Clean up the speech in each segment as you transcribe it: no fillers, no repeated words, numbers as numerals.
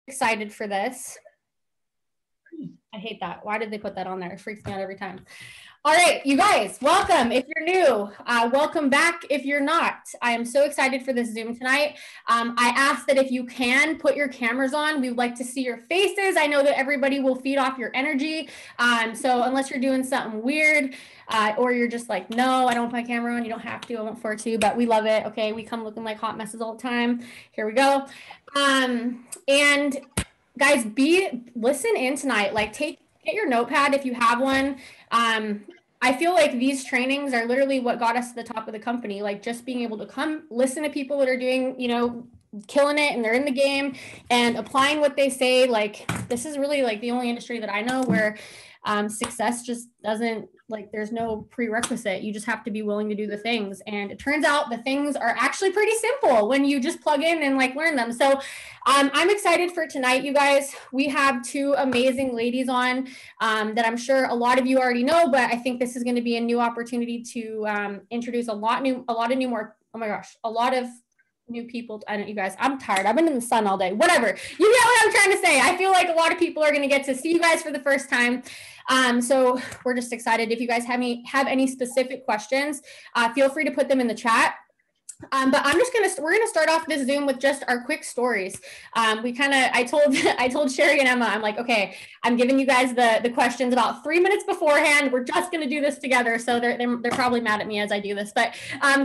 Excited for this. I hate that. Why did they put that on there? It freaks me out every time. All right, you guys, welcome. If you're new, welcome back. If you're not, I am so excited for this Zoom tonight. I ask that if you can put your cameras on, we would like to see your faces. I know that everybody will feed off your energy. So unless you're doing something weird, or you're just like, no, I don't put my camera on. You don't have to. I won't force you, but we love it. Okay, we come looking like hot messes all the time. Here we go. And guys, listen in tonight. Like, get your notepad if you have one. I feel like these trainings are literally what got us to the top of the company. Like, just being able to come listen to people that are doing, killing it, and they're in the game and applying what they say. Like, this is really like the only industry that I know where success just doesn't, like, there's no prerequisite. You just have to be willing to do the things. And it turns out the things are actually pretty simple when you just plug in and like learn them. So I'm excited for tonight, you guys. We have two amazing ladies on that I'm sure a lot of you already know, but I think this is going to be a new opportunity to introduce a lot of new people. I don't, you guys, I'm tired. I've been in the sun all day. Whatever. You get what I'm trying to say. I feel like a lot of people are going to get to see you guys for the first time. So we're just excited. If you guys have any specific questions, feel free to put them in the chat. But we're gonna start off this Zoom with just our quick stories. I told Sherry and Emma, I'm like, okay, I'm giving you guys the questions about 3 minutes beforehand. We're just gonna do this together. So they're probably mad at me as I do this, but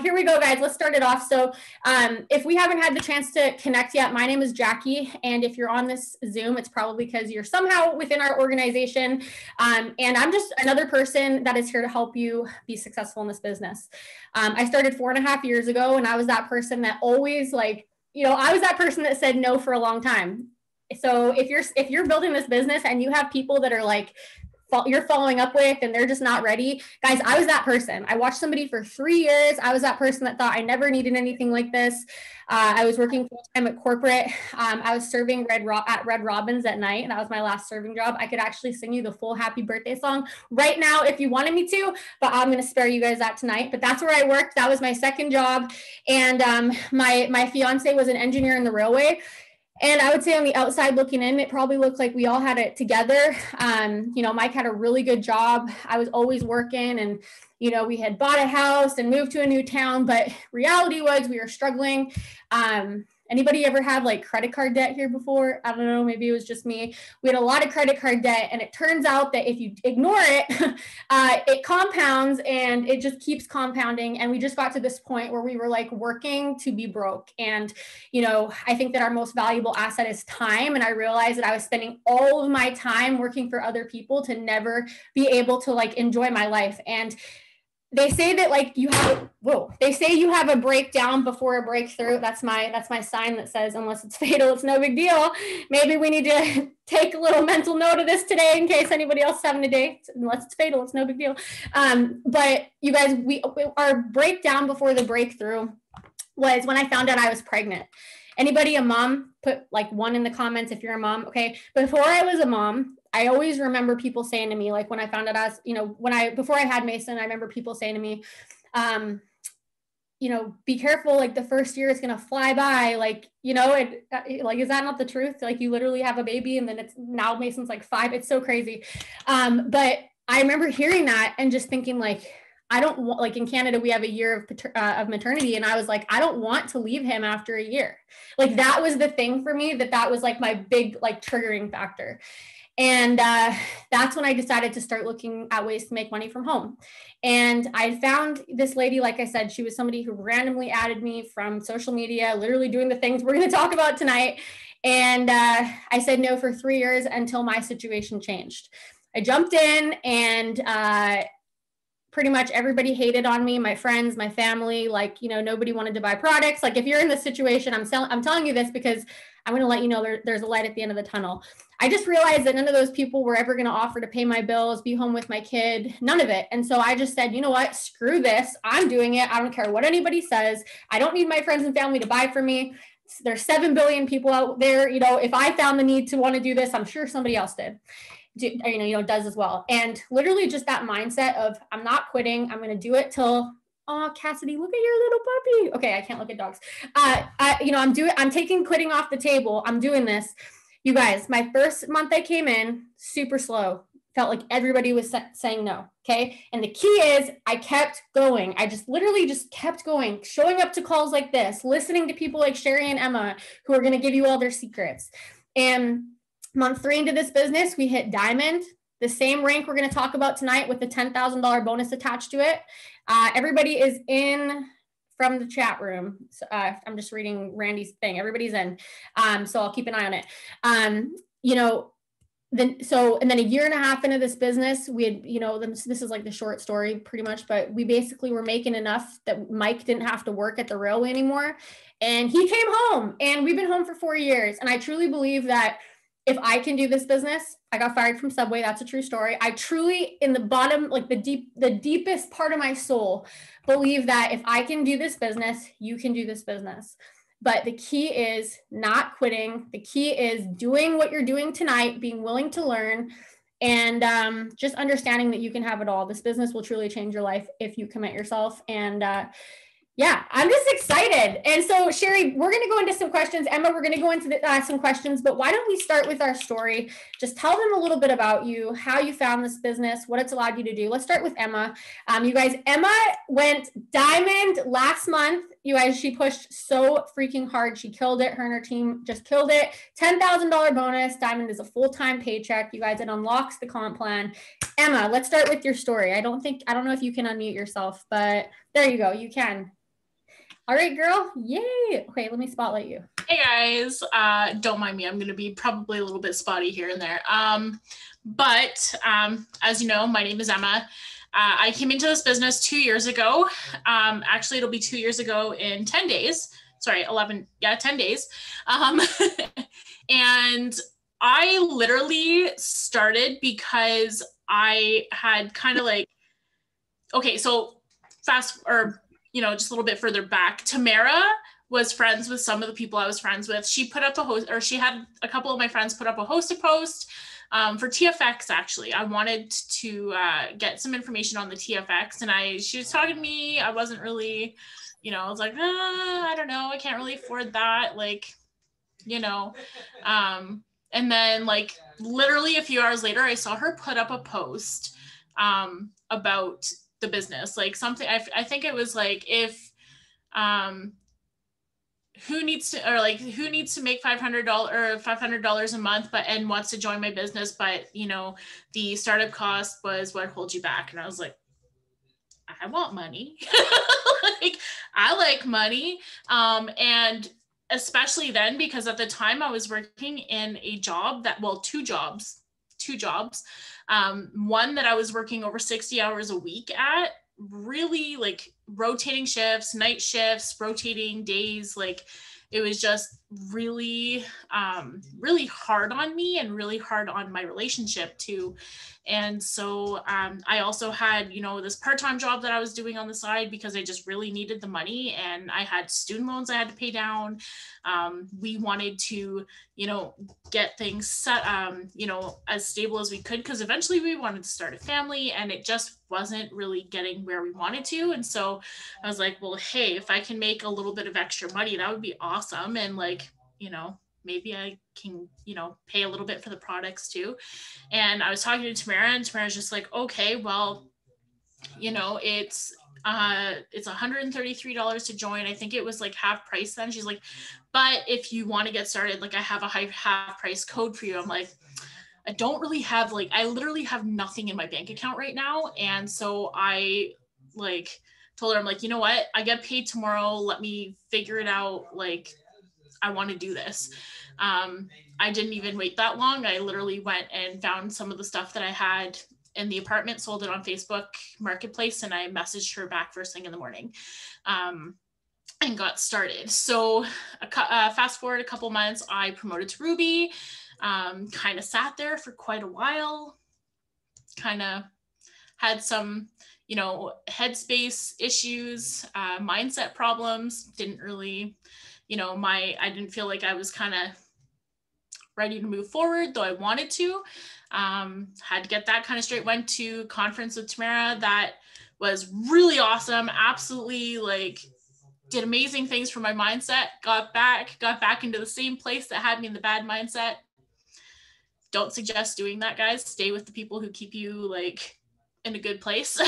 here we go, guys. Let's start it off. So if we haven't had the chance to connect yet, my name is Jackie. And if you're on this Zoom, it's probably because you're somehow within our organization. And I'm just another person that is here to help you be successful in this business. I started 4.5 years ago, and I was that person that always I was that person that said no for a long time. So if you're building this business and you have people that are like, you're following up with and they're just not ready, guys, I was that person. I watched somebody for 3 years. I was that person that thought I never needed anything like this. I was working full-time at corporate. I was serving at Red Robin's at night, and that was my last serving job. I could actually sing you the full happy birthday song right now if you wanted me to, but I'm going to spare you guys that tonight. But that's where I worked. That was my second job. And my fiance was an engineer in the railway. And I would say on the outside looking in, it probably looked like we all had it together. Mike had a really good job. I was always working, and, we had bought a house and moved to a new town, but reality was we were struggling. Anybody ever have like credit card debt here before? I don't know, maybe it was just me. We had a lot of credit card debt, and it turns out that if you ignore it, it compounds, and it just keeps compounding. And we just got to this point where we were like working to be broke. And, I think that our most valuable asset is time. And I realized that I was spending all of my time working for other people to never be able to like enjoy my life. And they say that like you have a breakdown before a breakthrough. That's my sign that says, unless it's fatal, it's no big deal. Maybe we need to take a little mental note of this today in case anybody else is having a day. Unless it's fatal, it's no big deal. But you guys, our breakdown before the breakthrough was when I found out I was pregnant. Anybody a mom? Put like 1 in the comments if you're a mom. Okay. Before I was a mom, I always remember people saying to me, like when I found out I was, before I had Mason, I remember people saying to me, be careful, like the first year is going to fly by. Like, is that not the truth? Like you literally have a baby and then now Mason's like 5. It's so crazy. But I remember hearing that and just thinking like, I don't want, like in Canada, we have a year of maternity. And I was like, I don't want to leave him after a year. Like that was the thing for me, that was like my big, like triggering factor. And that's when I decided to start looking at ways to make money from home. And I found this lady, like I said, she was somebody who randomly added me from social media, literally doing the things we're going to talk about tonight. And I said no for 3 years until my situation changed. I jumped in, and pretty much everybody hated on me, my friends, my family, like, nobody wanted to buy products. Like if you're in this situation, I'm telling you this because I'm going to let you know there's a light at the end of the tunnel. I just realized that none of those people were ever going to offer to pay my bills, be home with my kid, none of it. And so I just said, you know what, screw this. I'm doing it. I don't care what anybody says. I don't need my friends and family to buy for me. There's 7 billion people out there. If I found the need to want to do this, I'm sure somebody else did. Does as well. And literally just that mindset of I'm not quitting. I'm going to do it till, oh, Cassidy, look at your little puppy. Okay. I can't look at dogs. I'm taking quitting off the table. I'm doing this. You guys, my first month I came in, super slow. Felt like everybody was saying no. Okay. And the key is I kept going. I just literally just kept going, showing up to calls like this, listening to people like Sherry and Emma who are going to give you all their secrets. And month 3 into this business, we hit diamond, the same rank we're going to talk about tonight with the $10,000 bonus attached to it. Everybody is in from the chat room. So, I'm just reading Randy's thing. Everybody's in. So I'll keep an eye on it. You know, and then a year and a half into this business, we had, you know, this is like the short story pretty much, but we basically were making enough that Mike didn't have to work at the railway anymore. And he came home, and we've been home for 4 years. And I truly believe that if I can do this business, I got fired from Subway. That's a true story. I truly, in the bottom, like the deepest part of my soul, believe that if I can do this business, you can do this business. But the key is not quitting. The key is doing what you're doing tonight, being willing to learn, and just understanding that you can have it all. This business will truly change your life if you commit yourself. And yeah, I'm just excited. And so, Sherry, we're going to go into some questions. Emma, we're going to go into some questions, but why don't we start with our story? Just tell them a little bit about you, how you found this business, what it's allowed you to do. Let's start with Emma. You guys, Emma went diamond last month. You guys, she pushed so freaking hard. She killed it. Her and her team just killed it. $10,000 bonus. Diamond is a full-time paycheck. You guys, it unlocks the comp plan. Emma, let's start with your story. I don't know if you can unmute yourself, but there you go. You can. All right, girl. Yay. Okay, let me spotlight you. Hey guys, don't mind me. I'm going to be probably a little bit spotty here and there. But as you know, my name is Emma. I came into this business 2 years ago. Actually, it'll be 2 years ago in 10 days. Sorry, 10 days. And I literally started because I had kind of like, okay, so just a little bit further back, Tamara was friends with some of the people I was friends with. She put up she had a couple of my friends put up a hosted post for TFX. Actually, I wanted to get some information on the TFX, and she was talking to me. I wasn't really, I was like, I don't know, I can't really afford that. Like, and then like literally a few hours later, I saw her put up a post about the business, like something, I think it was like, if who needs to make $500 a month and wants to join my business, but the startup cost was what holds you back. And I was like, I want money. Like, I like money. And especially then, because at the time I was working in a job two jobs. One that I was working over 60 hours a week at, really like rotating shifts, night shifts, rotating days. Like, it was just really, really hard on me and really hard on my relationship too. And so I also had, this part-time job that I was doing on the side because I just really needed the money, and I had student loans I had to pay down. We wanted to, get things set, as stable as we could, because eventually we wanted to start a family, and it just wasn't really getting where we wanted to. And so I was like, well, hey, if I can make a little bit of extra money, that would be awesome. And like, maybe I can, pay a little bit for the products too. And I was talking to Tamara, and Tamara's just like, okay, well, it's $133 to join. I think it was like half price then. She's like, but if you want to get started, like, I have a half price code for you. I'm like, I don't really have, like, I literally have nothing in my bank account right now. And so I told her, I'm like, you know what? I get paid tomorrow. Let me figure it out. Like, I want to do this. I didn't even wait that long. I literally went and found some of the stuff that I had in the apartment, sold it on Facebook Marketplace, and I messaged her back first thing in the morning, and got started. So fast forward a couple months, I promoted to Ruby, kind of sat there for quite a while, kind of had some, headspace issues, mindset problems, didn't really, I didn't feel like I was kind of ready to move forward, though I wanted to. Had to get that kind of straight. Went to conference with Tamara that was really awesome. Absolutely, like, did amazing things for my mindset. Got back into the same place that had me in the bad mindset. don't suggest doing that, guys. Stay with the people who keep you like in a good place.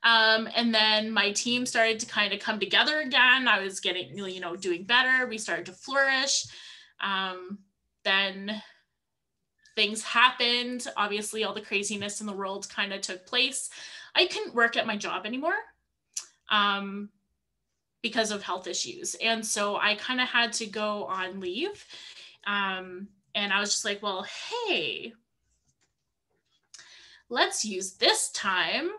And then my team started to kind of come together again. I was getting, you know, doing better. We started to flourish. Then things happened. Obviously, all the craziness in the world kind of took place. I couldn't work at my job anymore because of health issues. And so I kind of had to go on leave. And I was just like, well, hey, let's use this time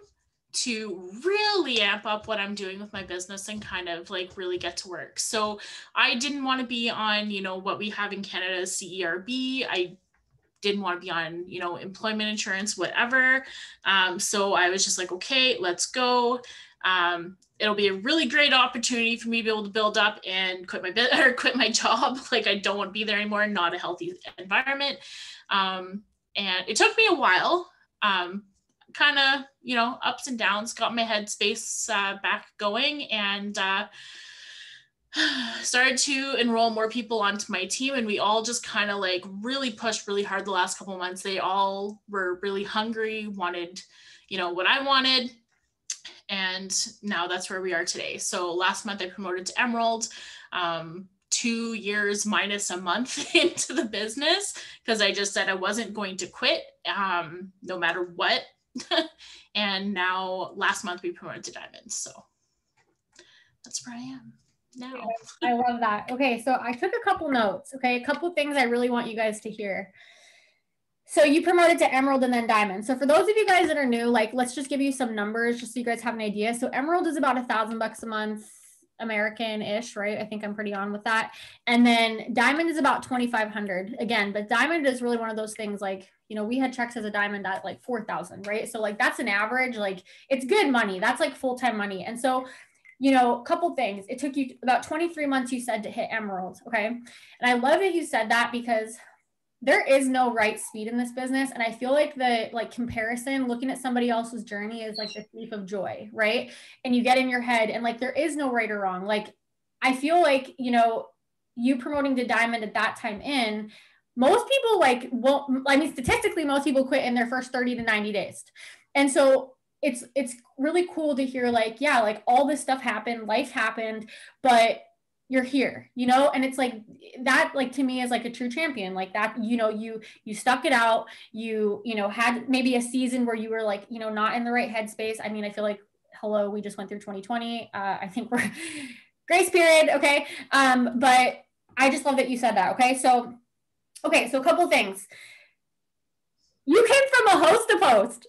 to really amp up what I'm doing with my business and kind of like really get to work. So I didn't want to be on, you know, what we have in Canada as CERB. I didn't want to be on, you know, employment insurance, whatever. So I was just like, okay, let's go. It'll be a really great opportunity for me to be able to build up and quit my job. Like, I don't want to be there anymore. Not a healthy environment. And it took me a while, kind of, you know, ups and downs, got my headspace back going, and started to enroll more people onto my team. And we all just kind of like really pushed really hard the last couple of months. They all were really hungry, wanted, you know, what I wanted. And now that's where we are today. So last month I promoted to Emerald, 2 years minus a month into the business, because I just said I wasn't going to quit no matter what. And now last month we promoted to Diamonds. So that's where I am now. I love that. Okay, so I took a couple notes. Okay, a couple things I really want you guys to hear. So you promoted to Emerald and then Diamond. So for those of you guys that are new, like, let's just give you some numbers just so you guys have an idea. So Emerald is about $1,000 a month, American-ish, right? I think I'm pretty on with that. And then Diamond is about 2,500 again, but Diamond is really one of those things, like, you know, we had checks as a Diamond at like 4,000, right? So like, that's an average, like, it's good money. That's like full-time money. And so, you know, a couple things. It took you about 23 months, you said, to hit Emerald, okay? And I love that you said that, because there is no right speed in this business. And I feel like the comparison, looking at somebody else's journey, is like the thief of joy, right? And you get in your head, and like, there is no right or wrong. Like, I feel like, you know, you promoting to Diamond at that time in, most people like won't, I mean, statistically, most people quit in their first 30 to 90 days. And so it's really cool to hear, like, yeah, like, all this stuff happened, life happened, but you're here, you know? And it's like that, like, to me, is like a true champion, like that, you know, you stuck it out, you know, had maybe a season where you were like, you know, not in the right headspace. I mean, I feel like, hello, we just went through 2020. I think we're grace period. Okay. But I just love that you said that. Okay. So a couple things. You came from a host to post.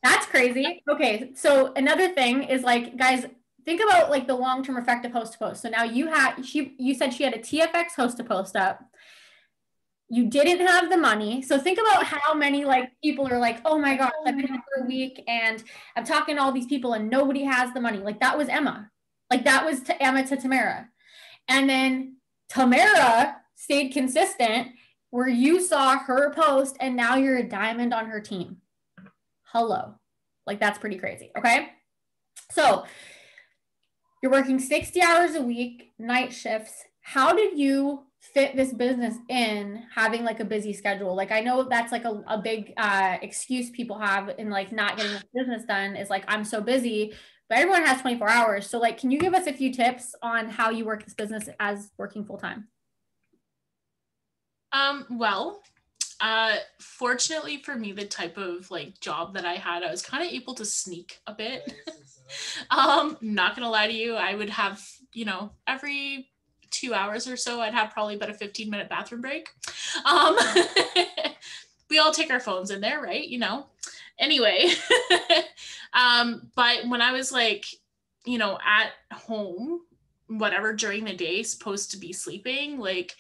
That's crazy. Okay. So another thing is, like, guys, think about like the long-term effect of host to post. So now you said she had a TFX host to post up. You didn't have the money. So think about how many like people are like, oh my gosh, I've been here for a week and I'm talking to all these people and nobody has the money. Like, that was Emma. Like, that was Emma to Tamara. And then Tamara stayed consistent, where you saw her post and now you're a diamond on her team. Hello. Like, that's pretty crazy. Okay. So you're working 60 hours a week, night shifts. How did you fit this business in having like a busy schedule? Like, I know that's like a big excuse people have in like not getting this business done, is like, I'm so busy, but everyone has 24 hours. So like, can you give us a few tips on how you work this business as working full time? Well, fortunately for me, the type of like job that I had, I was kind of able to sneak a bit. Not gonna lie to you, I would have, you know, every 2 hours or so, I'd have probably about a 15-minute bathroom break. We all take our phones in there, right? You know, anyway. But when I was like, you know, at home, whatever, during the day, supposed to be sleeping, like,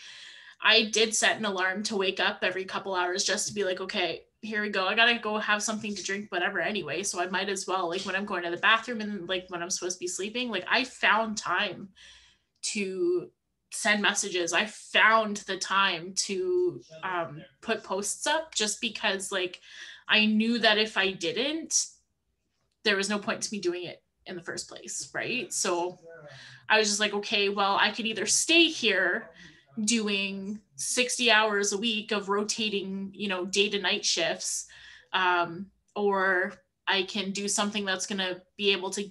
I did set an alarm to wake up every couple hours just to be like, okay, here we go. I gotta go have something to drink, whatever, anyway. So I might as well, like, when I'm going to the bathroom and like when I'm supposed to be sleeping, like, I found time to send messages. I found the time to put posts up, just because like I knew that if I didn't, there was no point to me doing it in the first place, right? So I was just like, okay, well, I could either stay here doing 60 hours a week of rotating, day to night shifts. Or I can do something that's going to be able to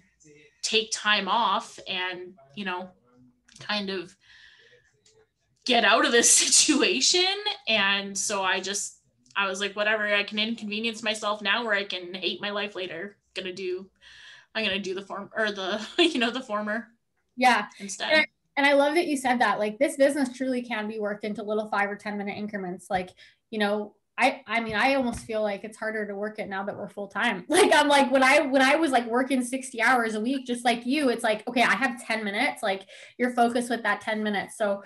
take time off and, kind of get out of this situation. And so I was like, whatever, I can inconvenience myself now or I can hate my life later. I'm going to do the form or the, the former. Yeah. Instead. And I love that you said that. Like, this business truly can be worked into little 5 or 10 minute increments. Like, I mean, I almost feel like it's harder to work it now that we're full time. Like, I'm like, when I was like working 60 hours a week, just like you, it's like, okay, I have 10 minutes. Like, you're focused with that 10 minutes. So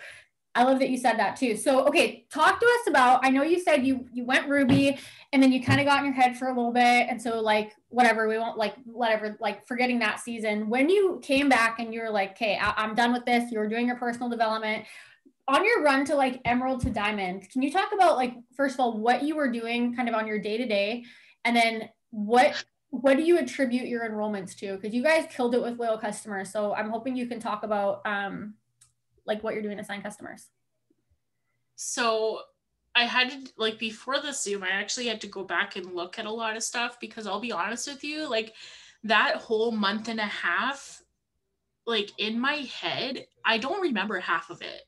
I love that you said that too. So, okay, talk to us about, I know you said you went Ruby and then you kind of got in your head for a little bit. And so like, whatever, we won't like, whatever, like forgetting that season. When you came back and you were like, okay, I'm done with this. You were doing your personal development on your run to like Emerald to Diamond. Can you talk about like, first of all, what you were doing kind of on your day-to-day, and then what do you attribute your enrollments to? Because you guys killed it with loyal customers. So I'm hoping you can talk about like what you're doing to sign customers. So I had to, like, before the Zoom, I actually had to go back and look at a lot of stuff because I'll be honest with you, like that whole month and a half, like in my head, I don't remember half of it.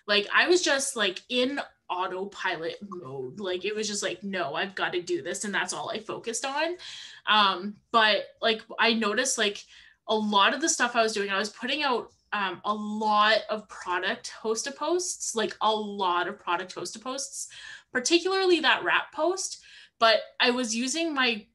Like I was just like in autopilot mode. Like it was just like, no, I've got to do this. And that's all I focused on. But like I noticed like a lot of the stuff I was doing, I was putting out a lot of product host posts, like a lot of product host posts, particularly that wrap post. But I was using my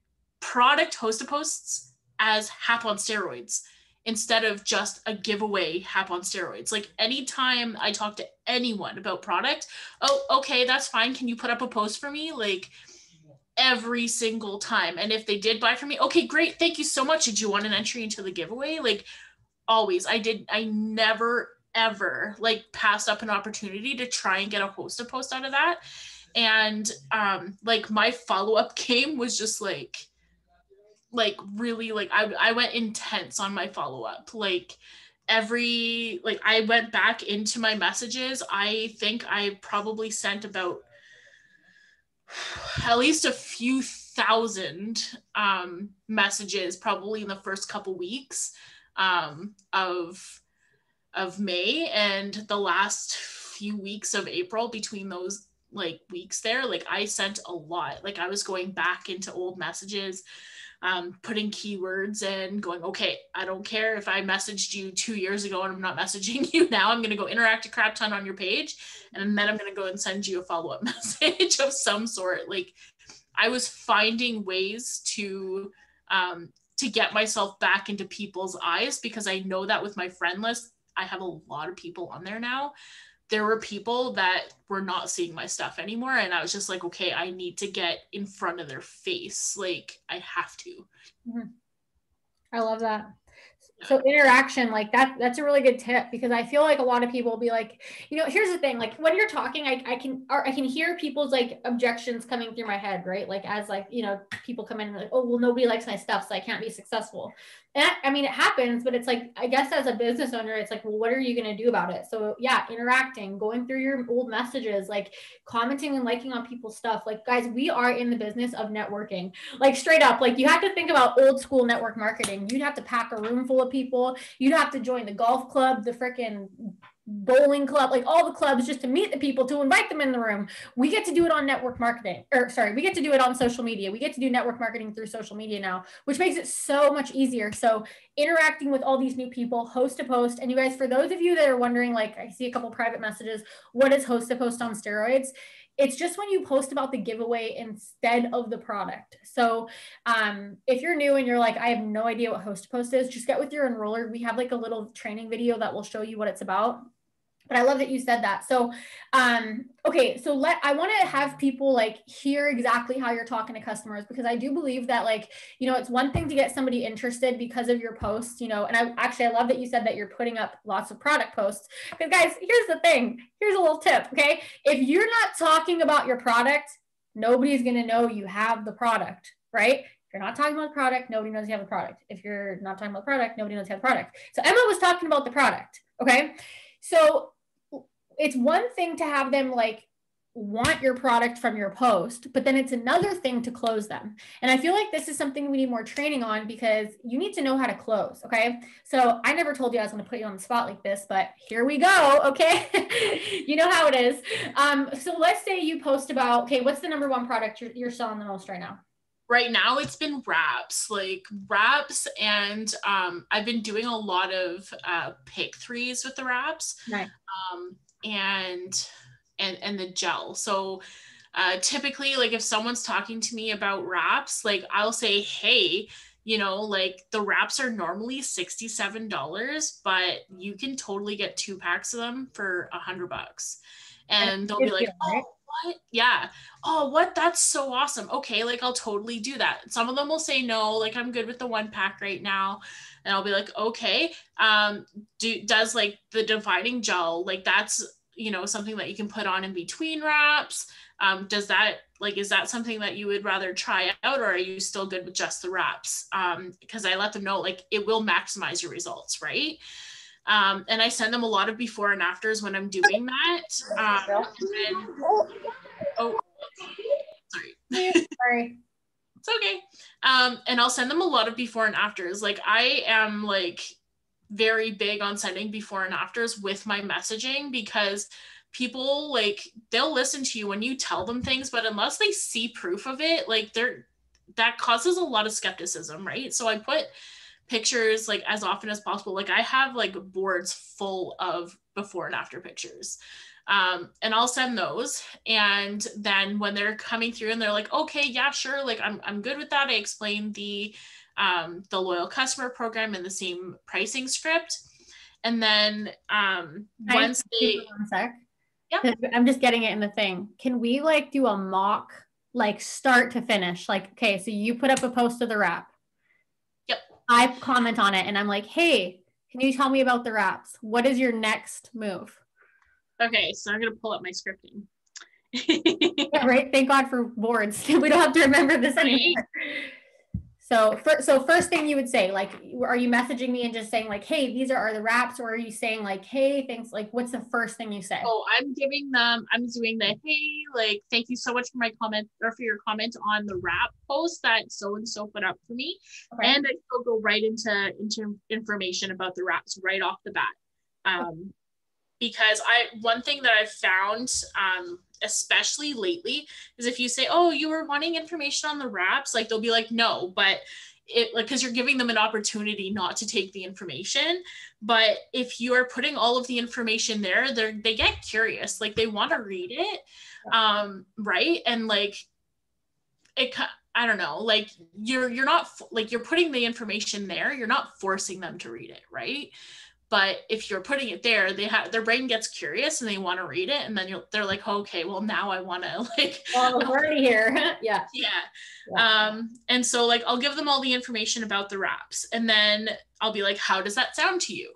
product host posts as Hap on steroids instead of just a giveaway Hap on steroids. Like anytime I talk to anyone about product, oh, okay, that's fine. Can you put up a post for me? Like every single time. And if they did buy from me, okay, great. Thank you so much. Did you want an entry into the giveaway? Like always. I never ever like passed up an opportunity to try and get a host post out of that. And like my follow-up game was just like really like I went intense on my follow-up. Like I went back into my messages. I think I probably sent about at least a few thousand messages probably in the first couple weeks of May, and the last few weeks of April. Between those like weeks there, like I sent a lot. Like I was going back into old messages, putting keywords and going, okay, I don't care if I messaged you 2 years ago and I'm not messaging you now. I'm going to go interact a crap ton on your page. And then I'm going to go and send you a follow-up message of some sort. Like I was finding ways to get myself back into people's eyes, because I know that with my friend list, I have a lot of people on there now. There were people that were not seeing my stuff anymore. And I was just like, okay, I need to get in front of their face. Like I have to. Mm-hmm. I love that. So interaction, like that's a really good tip, because I feel like a lot of people will be like, here's the thing, like when you're talking, I can hear people's like objections coming through my head, right? Like as like, people come in and like, oh, well, nobody likes my stuff, so I can't be successful. And I mean, it happens, but it's like, I guess as a business owner, it's like, well, what are you going to do about it? So yeah, interacting, going through your old messages, like commenting and liking on people's stuff. Like guys, we are in the business of networking, like straight up. Like you have to think about old school network marketing. You'd have to pack a room full of people. You'd have to join the golf club, the freaking bowling club, like all the clubs, just to meet the people, to invite them in the room. We get to do it on network marketing, we get to do it on social media. We get to do network marketing through social media now, which makes it so much easier. So interacting with all these new people, host to post. And you guys, for those of you that are wondering, like I see a couple private messages, what is host to post on steroids? It's just when you post about the giveaway instead of the product. So if you're new and you're like, I have no idea what host to post is, just get with your enroller. We have like a little training video that will show you what it's about. But I love that you said that. So, okay, so I want to have people like hear exactly how you're talking to customers, because I do believe that like, it's one thing to get somebody interested because of your posts, and I love that you said that you're putting up lots of product posts, because guys, here's the thing, here's a little tip. Okay. If you're not talking about your product, nobody's going to know you have the product, right? If you're not talking about the product, nobody knows you have the product. If you're not talking about the product, nobody knows you have the product. So Emma was talking about the product. Okay. So it's one thing to have them like want your product from your post, but then it's another thing to close them. And I feel like this is something we need more training on because you need to know how to close. Okay. So I never told you I was going to put you on the spot like this, but here we go. Okay. You know how it is. So let's say you post about, okay, what's the number one product you're selling the most right now? Right now it's been wraps, and I've been doing a lot of pick threes with the wraps. Nice. And the gel. So typically, like if someone's talking to me about wraps, like I'll say, hey, you know, like the wraps are normally $67, but you can totally get 2 packs of them for $100. And they'll be like, oh, what? Yeah. Oh, what? That's so awesome. Okay, like I'll totally do that. Some of them will say no, like I'm good with the 1 pack right now. And I'll be like, okay. Does like the dividing gel, like that's, you know, something that you can put on in between wraps? Does that, like, is that something that you would rather try out, or are you still good with just the wraps? Because I let them know, like, it will maximize your results, right? And I send them a lot of before and afters when I'm doing that. Oh, sorry. Sorry. It's okay. And I'll send them a lot of before and afters. Like I am like very big on sending before and afters with my messaging, because people, like, they'll listen to you when you tell them things, but unless they see proof of it, like that causes a lot of skepticism, right? So I put pictures like as often as possible. Like I have like boards full of before and after pictures. And I'll send those. And then when they're coming through and they're like, okay, yeah, sure. Like I'm good with that. I explained the loyal customer program in the same pricing script. And then once they, one sec. Yeah. I'm just getting it in the thing. Can we like do a mock, like start to finish? Like, okay, so you put up a post of the wrap. Yep. I comment on it and I'm like, hey, can you tell me about the wraps? What is your next move? Okay, so I'm going to pull up my scripting. Yeah, right. Thank God for boards. We don't have to remember this anymore. So first thing you would say, like, are you messaging me and just saying like, hey, these are the wraps, or are you saying like, hey, thanks, like, what's the first thing you say? Oh, I'm doing the, hey, like, thank you so much for my comment, or for your comment on the wrap post that so-and-so put up for me. Okay. And I still go right into information about the wraps right off the bat. Because one thing that I've found, especially lately, is if you say, oh, you were wanting information on the wraps, like they'll be like, no, but it, like, because you're giving them an opportunity not to take the information. But if you are putting all of the information there, they get curious, like they want to read it, right? And like I don't know, like you're not, like, you're putting the information there, you're not forcing them to read it, right? But if you're putting it there, their brain gets curious and they want to read it, and then they're like, oh, okay, well now I want to, like, well, we're already here. Yeah. And so like I'll give them all the information about the wraps, and then I'll be like, how does that sound to you?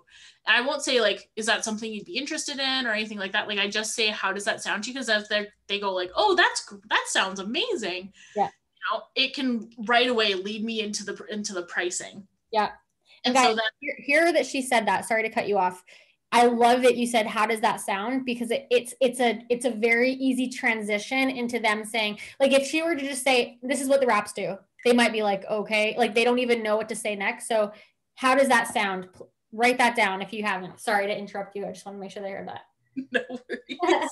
And I won't say like, is that something you'd be interested in or anything like that. Like I just say, how does that sound to you? Because if they go like, oh, that sounds amazing. Yeah. You know, it can right away lead me into the pricing. Yeah. And guys, so hear that she said that. Sorry to cut you off. I love that you said, how does that sound? Because it's a very easy transition into them saying, like, if she were to just say, this is what the wraps do, they might be like, okay, like they don't even know what to say next. So how does that sound? Write that down if you haven't. Sorry to interrupt you. I just want to make sure they heard that. No worries.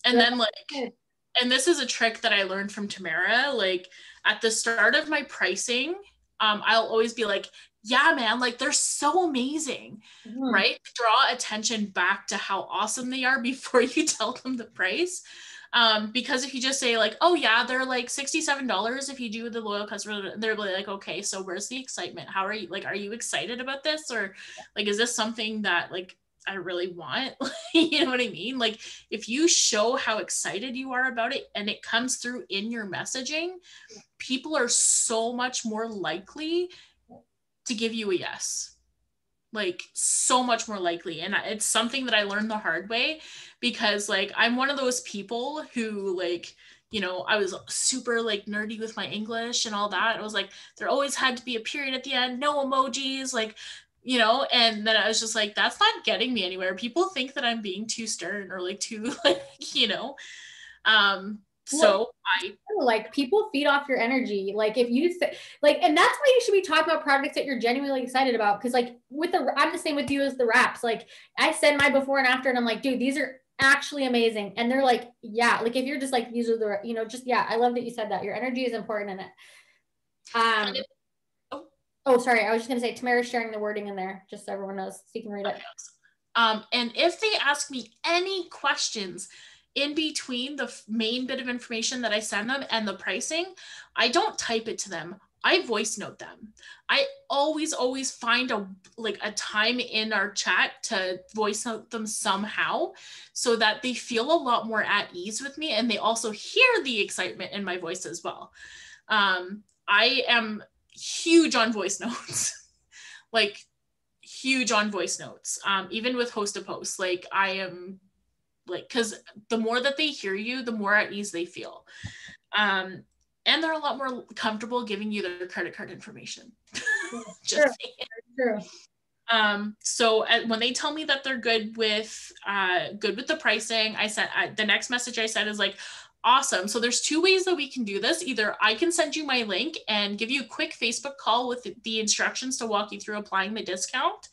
And then like, and this is a trick that I learned from Tamara, like at the start of my pricing, I'll always be like, yeah, man, like they're so amazing, right? Draw attention back to how awesome they are before you tell them the price. Because if you just say like, oh yeah, they're like $67 if you do the loyal customer, they're like, okay, so where's the excitement? How are you, like, are you excited about this? Or like, is this something that like I really want? You know what I mean? Like if you show how excited you are about it and it comes through in your messaging, people are so much more likely to give you a yes, like so much more likely. And it's something that I learned the hard way, because like I'm one of those people who, like, you know, I was super like nerdy with my English and all that. It was like there always had to be a period at the end, no emojis, like you know, and then I was just like, that's not getting me anywhere. People think that I'm being too stern or like too like, you know. Well, So I like people feed off your energy. Like if you say, like, and that's why you should be talking about projects that you're genuinely excited about. Cause like with the, I'm the same with you as the wraps. Like I send my before and after and I'm like, dude, these are actually amazing. And they're like, yeah, like if you're just like, these are the, you know, just, yeah, I love that you said that. Your energy is important in it. oh, Oh, sorry. I was just going to say Tamara's sharing the wording in there, just so everyone knows so you can read it. and if they ask me any questions in between the main bit of information that I send them and the pricing, I don't type it to them. I voice note them. I always find a time in our chat to voice note them somehow so that they feel a lot more at ease with me and they also hear the excitement in my voice as well. I am huge on voice notes. Like huge on voice notes. Even with host to post, like I am like, because the more that they hear you, the more at ease they feel. And they're a lot more comfortable giving you their credit card information. Just true. So when they tell me that they're good with the pricing, I said the next message I said is like, awesome. So there's two ways that we can do this. Either I can send you my link and give you a quick Facebook call with the instructions to walk you through applying the discount,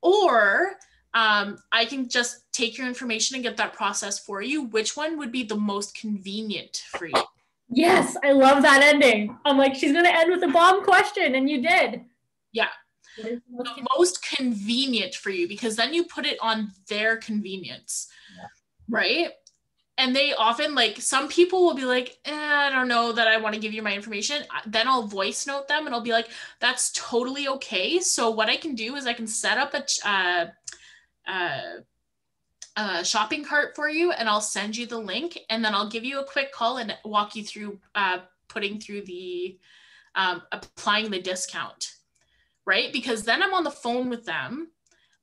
or I can just take your information and get that process for you. Which one would be the most convenient for you? Yes, I love that ending. I'm like, she's going to end with a bomb question, and you did. Yeah. The most convenient for you, because then you put it on their convenience, right? And they often, like, some people will be like, I don't know that I want to give you my information. Then I'll voice note them and I'll be like, that's totally okay. So what I can do is I can set up a shopping cart for you and I'll send you the link and then I'll give you a quick call and walk you through putting through the applying the discount, right? Because then I'm on the phone with them.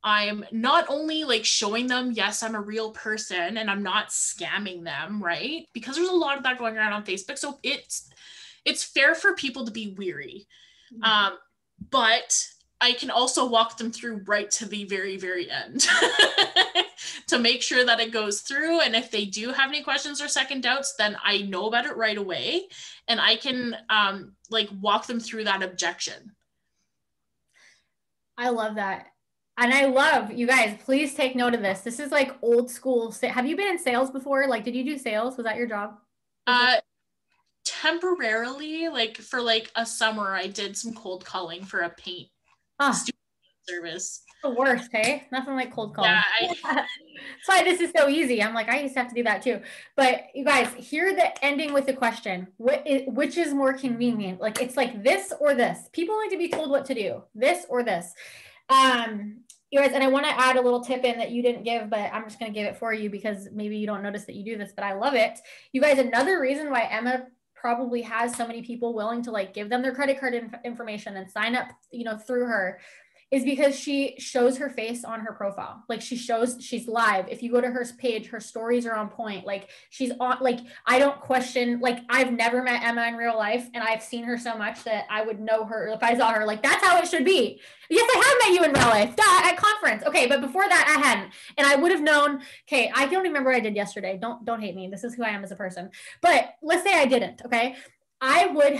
I'm not only like showing them, yes, I'm a real person and I'm not scamming them, right? Because there's a lot of that going around on Facebook. So it's fair for people to be weary. But I can also walk them through right to the very, very end to make sure that it goes through. And if they do have any questions or second doubts, then I know about it right away. And I can like walk them through that objection. I love that. And I love, you guys, please take note of this. This is like old school. Have you been in sales before? Like, did you do sales? Was that your job? Temporarily, like for like a summer, I did some cold calling for a paint service. The worst, hey? Nothing like cold calling. Yeah, that's why this is so easy. I'm like, I used to have to do that too. But you guys, hear the ending with the question: which is more convenient? Like it's like this or this. People like to be told what to do, this or this. You guys, and I want to add a little tip in that you didn't give, but I'm just going to give it for you because maybe you don't notice that you do this, but I love it. You guys, another reason why Emma probably has so many people willing to like give them their credit card information and sign up, you know, through her is because she shows her face on her profile. Like she shows she's live. If you go to her page, her stories are on point. Like she's on, like, I don't question, like I've never met Emma in real life and I've seen her so much that I would know her if I saw her. Like that's how it should be. Yes, I have met you in real life. Duh, at conference. Okay, but before that I hadn't. And I would have known, okay, I don't remember what I did yesterday. Don't hate me. This is who I am as a person. But let's say I didn't, okay? I would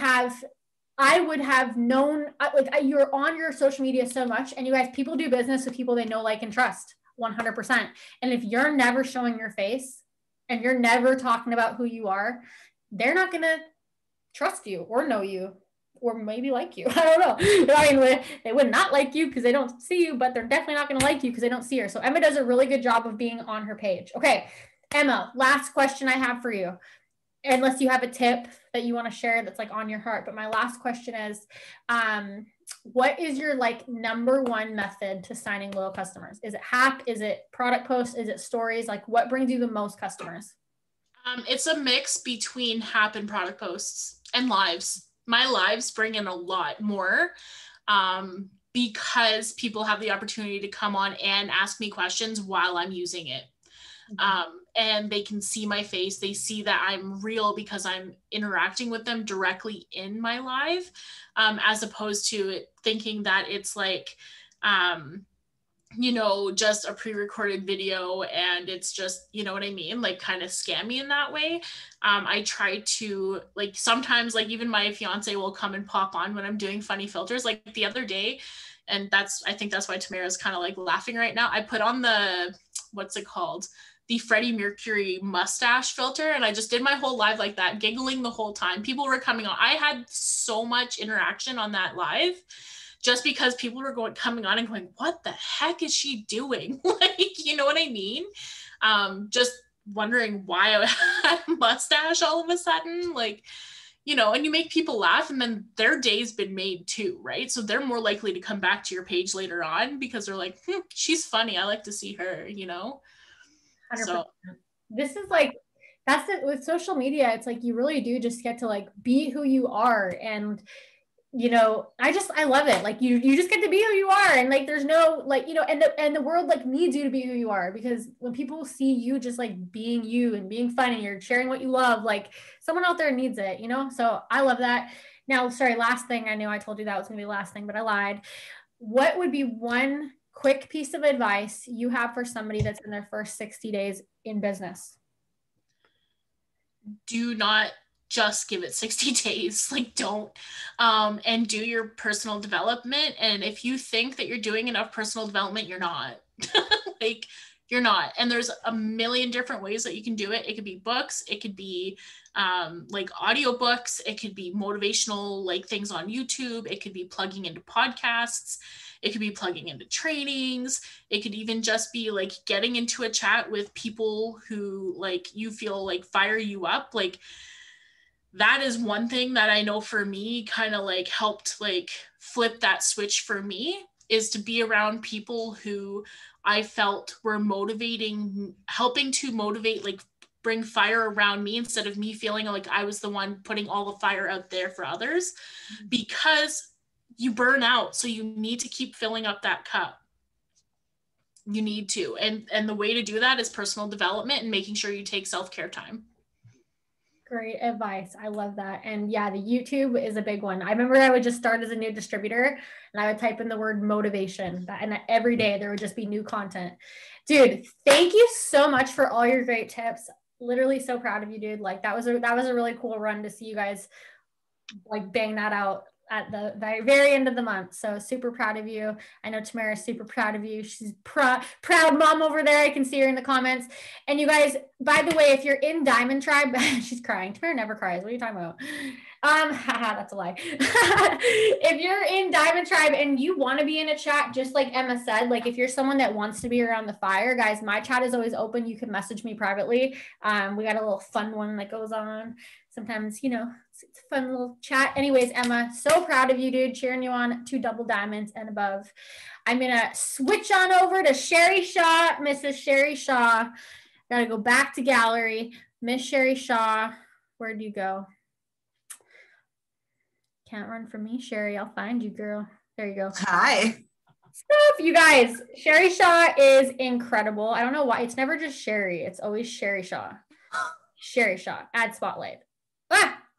have known, like you're on your social media so much, and you guys, people do business with people they know, like, and trust 100%. And if you're never showing your face and you're never talking about who you are, they're not going to trust you or know you or maybe like you. I don't know. I mean, they would not like you because they don't see you, but they're definitely not going to like you because they don't see her. So Emma does a really good job of being on her page. Okay, Emma, last question I have for you. Unless you have a tip that you want to share that's like on your heart. But my last question is, what is your like number one method to signing loyal customers? Is it Hap? Is it product posts? Is it stories? Like what brings you the most customers? It's a mix between Hap and product posts and lives. My lives bring in a lot more because people have the opportunity to come on and ask me questions while I'm using it. And they can see my face. They see that I'm real because I'm interacting with them directly in my live, as opposed to thinking that it's like you know, just a pre-recorded video and it's just, you know what I mean? Like kind of scammy in that way. I try to like, sometimes like even my fiance will come and pop on when I'm doing funny filters. Like the other day, and I think that's why Tamara's kind of like laughing right now. I put on the, what's it called? The Freddie Mercury mustache filter. And I just did my whole live like that, giggling the whole time. People were coming on. I had so much interaction on that live just because people were coming on and going, what the heck is she doing? Like, you know what I mean? Just wondering why I had a mustache all of a sudden. Like, you know, and you make people laugh and then their day's been made too, right? So they're more likely to come back to your page later on because they're like, she's funny. I like to see her, you know? 100%. So this is like, that's it with social media. It's like, you really do just get to like be who you are. And, you know, I love it. Like you just get to be who you are. And like, there's no like, you know, and the world like needs you to be who you are, because when people see you just like being you and being funny, you're sharing what you love, like someone out there needs it, you know? So I love that. Now, sorry, last thing, I knew I told you that was gonna be the last thing, but I lied. What would be one quick piece of advice you have for somebody that's in their first 60 days in business? Do not just give it 60 days. Like don't, and do your personal development. And if you think that you're doing enough personal development, you're not. Like you're not. And there's a million different ways that you can do it. It could be books. It could be like audiobooks. It could be motivational, like things on YouTube. It could be plugging into podcasts. It could be plugging into trainings. It could even just be like getting into a chat with people who like you feel like fire you up. Like that is one thing that I know for me kind of like helped like flip that switch for me, is to be around people who I felt were motivating, helping to motivate, like bring fire around me instead of me feeling like I was the one putting all the fire out there for others, because you burn out. So you need to keep filling up that cup. You need to. And the way to do that is personal development and making sure you take self-care time. Great advice. I love that. And yeah, the YouTube is a big one. I remember I would just start as a new distributor and I would type in the word motivation, and every day there would just be new content. Dude, thank you so much for all your great tips. Literally so proud of you, dude. Like that was a really cool run to see you guys like bang that out at the very end of the month. So super proud of you. I know Tamara is super proud of you. She's proud mom over there. I can see her in the comments. And you guys, by the way, if you're in Diamond Tribe, she's crying. Tamara never cries. What are you talking about? That's a lie. If you're in Diamond Tribe and you want to be in a chat, just like Emma said, like if you're someone that wants to be around the fire, guys, my chat is always open. You can message me privately. We got a little fun one that goes on sometimes, you know, it's a fun little chat. Anyways, Emma, so proud of you, dude, cheering you on to double diamonds and above. I'm gonna switch on over to Sherry Shaw, Mrs. Sherry Shaw. Gotta go back to gallery. Miss Sherry Shaw, where'd you go? Can't run from me, Sherry. I'll find you, girl. There you go. Hi. Stuff, you guys. Sherry Shaw is incredible. I don't know why. It's never just Sherry. It's always Sherry Shaw. Sherry Shaw. Add spotlight.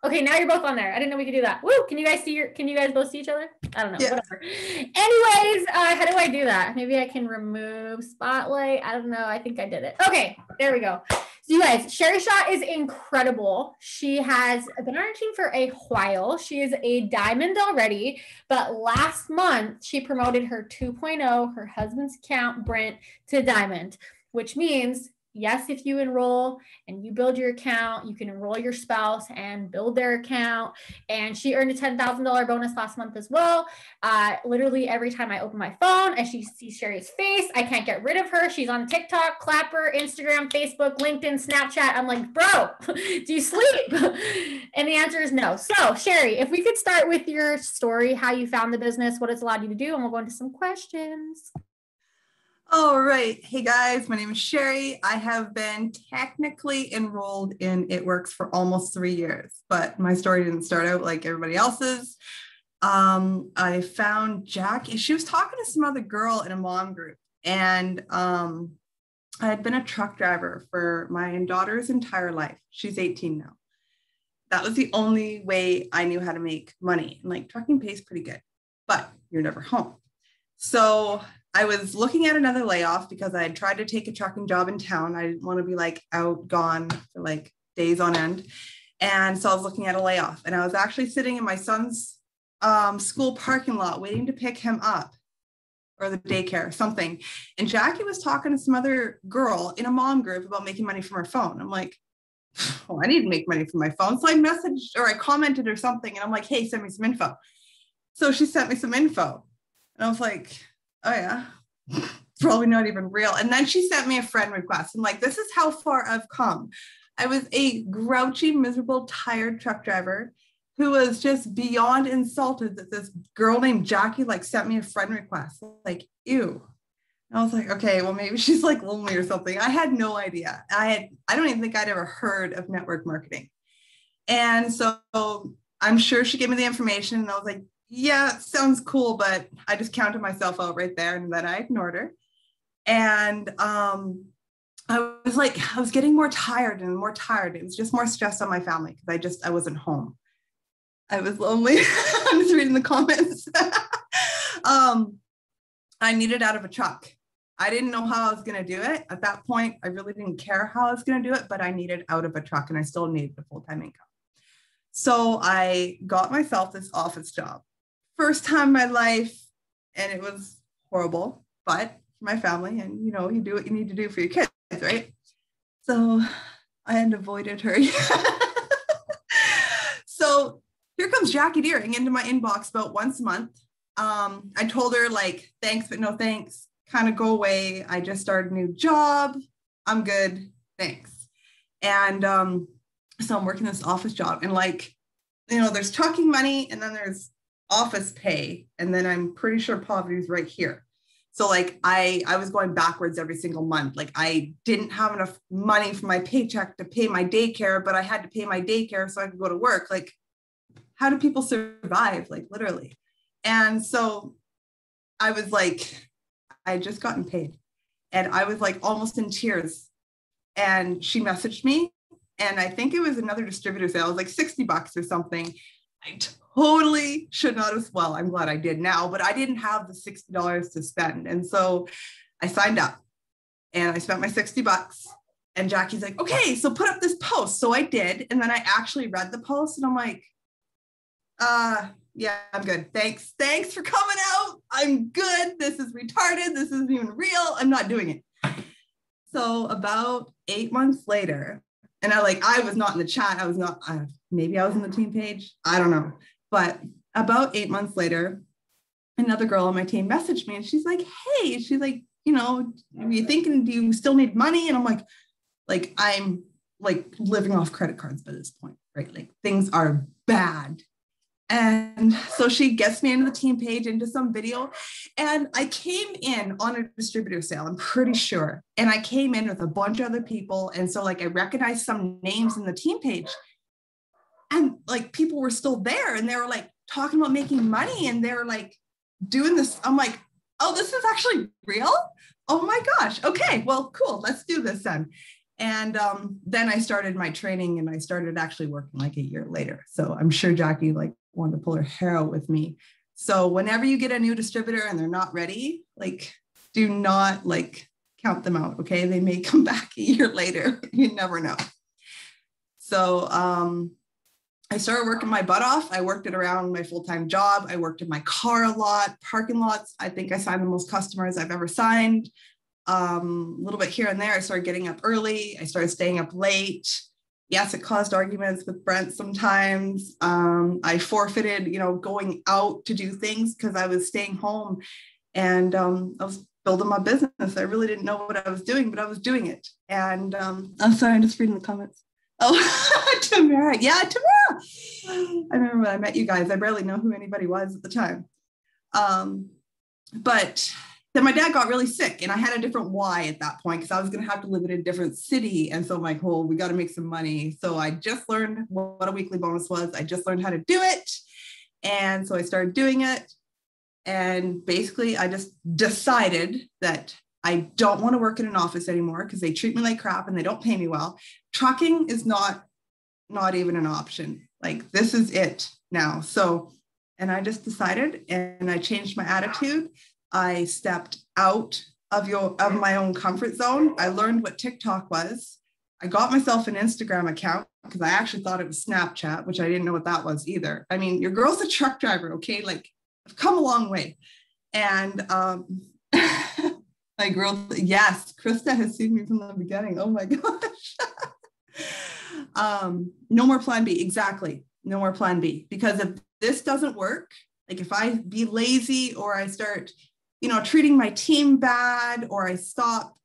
Okay, now you're both on there. I didn't know we could do that. Woo! Can you guys both see each other? I don't know. Yeah. Whatever. Anyways, how do I do that? Maybe I can remove spotlight. I don't know. I think I did it. Okay, there we go. So you guys, Sherry Shaw is incredible. She has been on our team for a while. She is a diamond already, but last month she promoted her 2.0, her husband's account, Brent, to diamond, which means yes, if you enroll and you build your account, you can enroll your spouse and build their account. And she earned a $10,000 bonus last month as well. Literally every time I open my phone and she sees Sherry's face, I can't get rid of her. She's on TikTok, Clapper, Instagram, Facebook, LinkedIn, Snapchat. I'm like, bro, do you sleep? And the answer is no. So Sherry, if we could start with your story, how you found the business, what it's allowed you to do, and we'll go into some questions. All right. Hey guys, my name is Sherry. I have been technically enrolled in It Works for almost 3 years, but my story didn't start out like everybody else's. I found Jackie. She was talking to some other girl in a mom group, and I had been a truck driver for my daughter's entire life. She's 18 now. That was the only way I knew how to make money. And like trucking pays pretty good, but you're never home. So I was looking at another layoff because I had tried to take a trucking job in town. I didn't want to be like out, gone for like days on end. And so I was looking at a layoff, and I was actually sitting in my son's school parking lot waiting to pick him up, or the daycare, something. And Jackie was talking to some other girl in a mom group about making money from her phone. I'm like, oh, I need to make money from my phone. So I messaged, or I commented or something, and I'm like, hey, send me some info. So she sent me some info. And I was like, oh yeah, probably not even real. And then she sent me a friend request. I'm like, this is how far I've come. I was a grouchy, miserable, tired truck driver who was just beyond insulted that this girl named Jackie like sent me a friend request. Like, ew. And I was like, okay, well, maybe she's like lonely or something. I had no idea. I don't even think I'd ever heard of network marketing. And so I'm sure she gave me the information, and I was like, yeah, sounds cool, but I just counted myself out right there, and then I ignored her. And I was getting more tired and more tired. It was just more stress on my family because I wasn't home. I was lonely. I'm just reading the comments. I needed out of a truck. I didn't know how I was going to do it. At that point, I really didn't care how I was going to do it, but I needed out of a truck, and I still needed a full-time income. So I got myself this office job. First time in my life, and it was horrible, but for my family, and you know, you do what you need to do for your kids, right? So I had avoided her. So here comes Jackie Deering into my inbox about once a month. I told her like, thanks, but no thanks, kind of go away. I just started a new job. I'm good, thanks. And so I'm working this office job, and like, you know, there's trucking money, and then there's office pay, and then I'm pretty sure poverty is right here. So like I was going backwards every single month. Like I didn't have enough money for my paycheck to pay my daycare, but I had to pay my daycare so I could go to work. Like, how do people survive? Like literally. And so I was like, I had just gotten paid, and I was like almost in tears. And she messaged me, and I think it was another distributor sale. It was like $60 or something. I totally should not have, well, I'm glad I did now, but I didn't have the $60 to spend. And so I signed up, and I spent my $60, and Jackie's like, okay, so put up this post. So I did. And then I actually read the post, and I'm like, yeah, I'm good. Thanks for coming out. I'm good. This is retarded. This isn't even real. I'm not doing it. So about 8 months later, and I was not in the chat. I was not, maybe I was in the team page. I don't know. But about 8 months later, another girl on my team messaged me, and she's like, hey, she's like, you know, are you thinking, do you still need money? And I'm like, I'm like living off credit cards by this point, right? Like things are bad. And so she gets me into the team page, into some video, and I came in on a distributor sale, I'm pretty sure. And I came in with a bunch of other people. And so like I recognized some names in the team page, and like people were still there, and they were like talking about making money, and they were like doing this. I'm like, oh, this is actually real? Oh my gosh. Okay, well, cool. Let's do this then. And then I started my training, and I started actually working like a year later. So I'm sure Jackie like wanted to pull her hair out with me. So whenever you get a new distributor and they're not ready, like do not like count them out. Okay. They may come back a year later. You never know. So I started working my butt off. I worked it around my full-time job. I worked in my car a lot, parking lots. I think I signed the most customers I've ever signed. A little bit here and there. I started getting up early. I started staying up late. Yes, it caused arguments with Brent sometimes. I forfeited, you know, going out to do things because I was staying home, and I was building my business. I really didn't know what I was doing, but I was doing it. And I'm sorry, I'm just reading the comments. Oh, Tamara. Yeah, Tamara. I remember when I met you guys. I barely know who anybody was at the time. But then my dad got really sick, and I had a different why at that point because I was going to have to live in a different city. And so I'm like, oh, we got to make some money. So I just learned what a weekly bonus was. I just learned how to do it. And so I started doing it. And basically, I just decided that I don't want to work in an office anymore because they treat me like crap and they don't pay me well. Trucking is not even an option. Like, this is it now. So, and I just decided, and I changed my attitude. I stepped out of my own comfort zone. I learned what TikTok was. I got myself an Instagram account because I actually thought it was Snapchat, which I didn't know what that was either. I mean, your girl's a truck driver, okay? Like, I've come a long way. And my girl, yes, Krista has seen me from the beginning. Oh my gosh. No more plan B. Exactly. No more plan B. Because if this doesn't work, like if I be lazy or I start, treating my team bad, or I stop,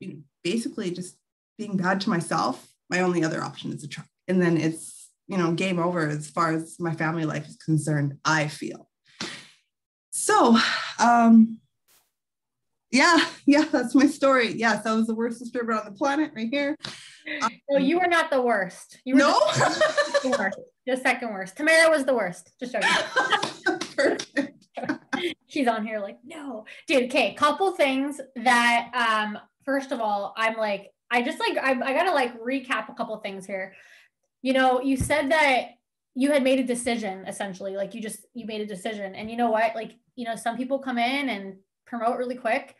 basically just being bad to myself, my only other option is a truck. And then it's, game over as far as my family life is concerned, I feel. So, yeah, that's my story. Yes, I was the worst distributor on the planet right here. No, you were not the worst. You were the worst. Just second worst. Tamara was the worst. Just joking. Perfect. She's on here like, no. Dude, okay, couple things that, first of all, I'm like, I gotta like recap a couple things here. You said that you had made a decision, essentially, like you made a decision. And you know what? Like, some people come in and promote really quick.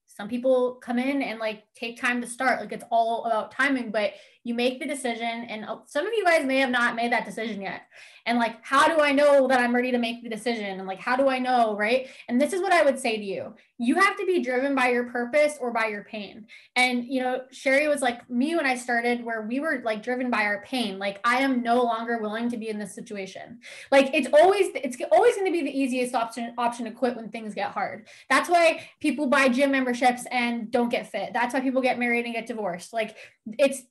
Some people come in and like take time to start. Like, it's all about timing, but you make the decision, and some of you guys may have not made that decision yet. And like, how do I know that I'm ready to make the decision? And like, how do I know, right? And this is what I would say to you. You have to be driven by your purpose or by your pain. And, Sherry was like me when I started, where we were like driven by our pain. Like, I am no longer willing to be in this situation. Like, it's always going to be the easiest option to quit when things get hard. That's why people buy gym memberships and don't get fit. That's why people get married and get divorced. Like, it's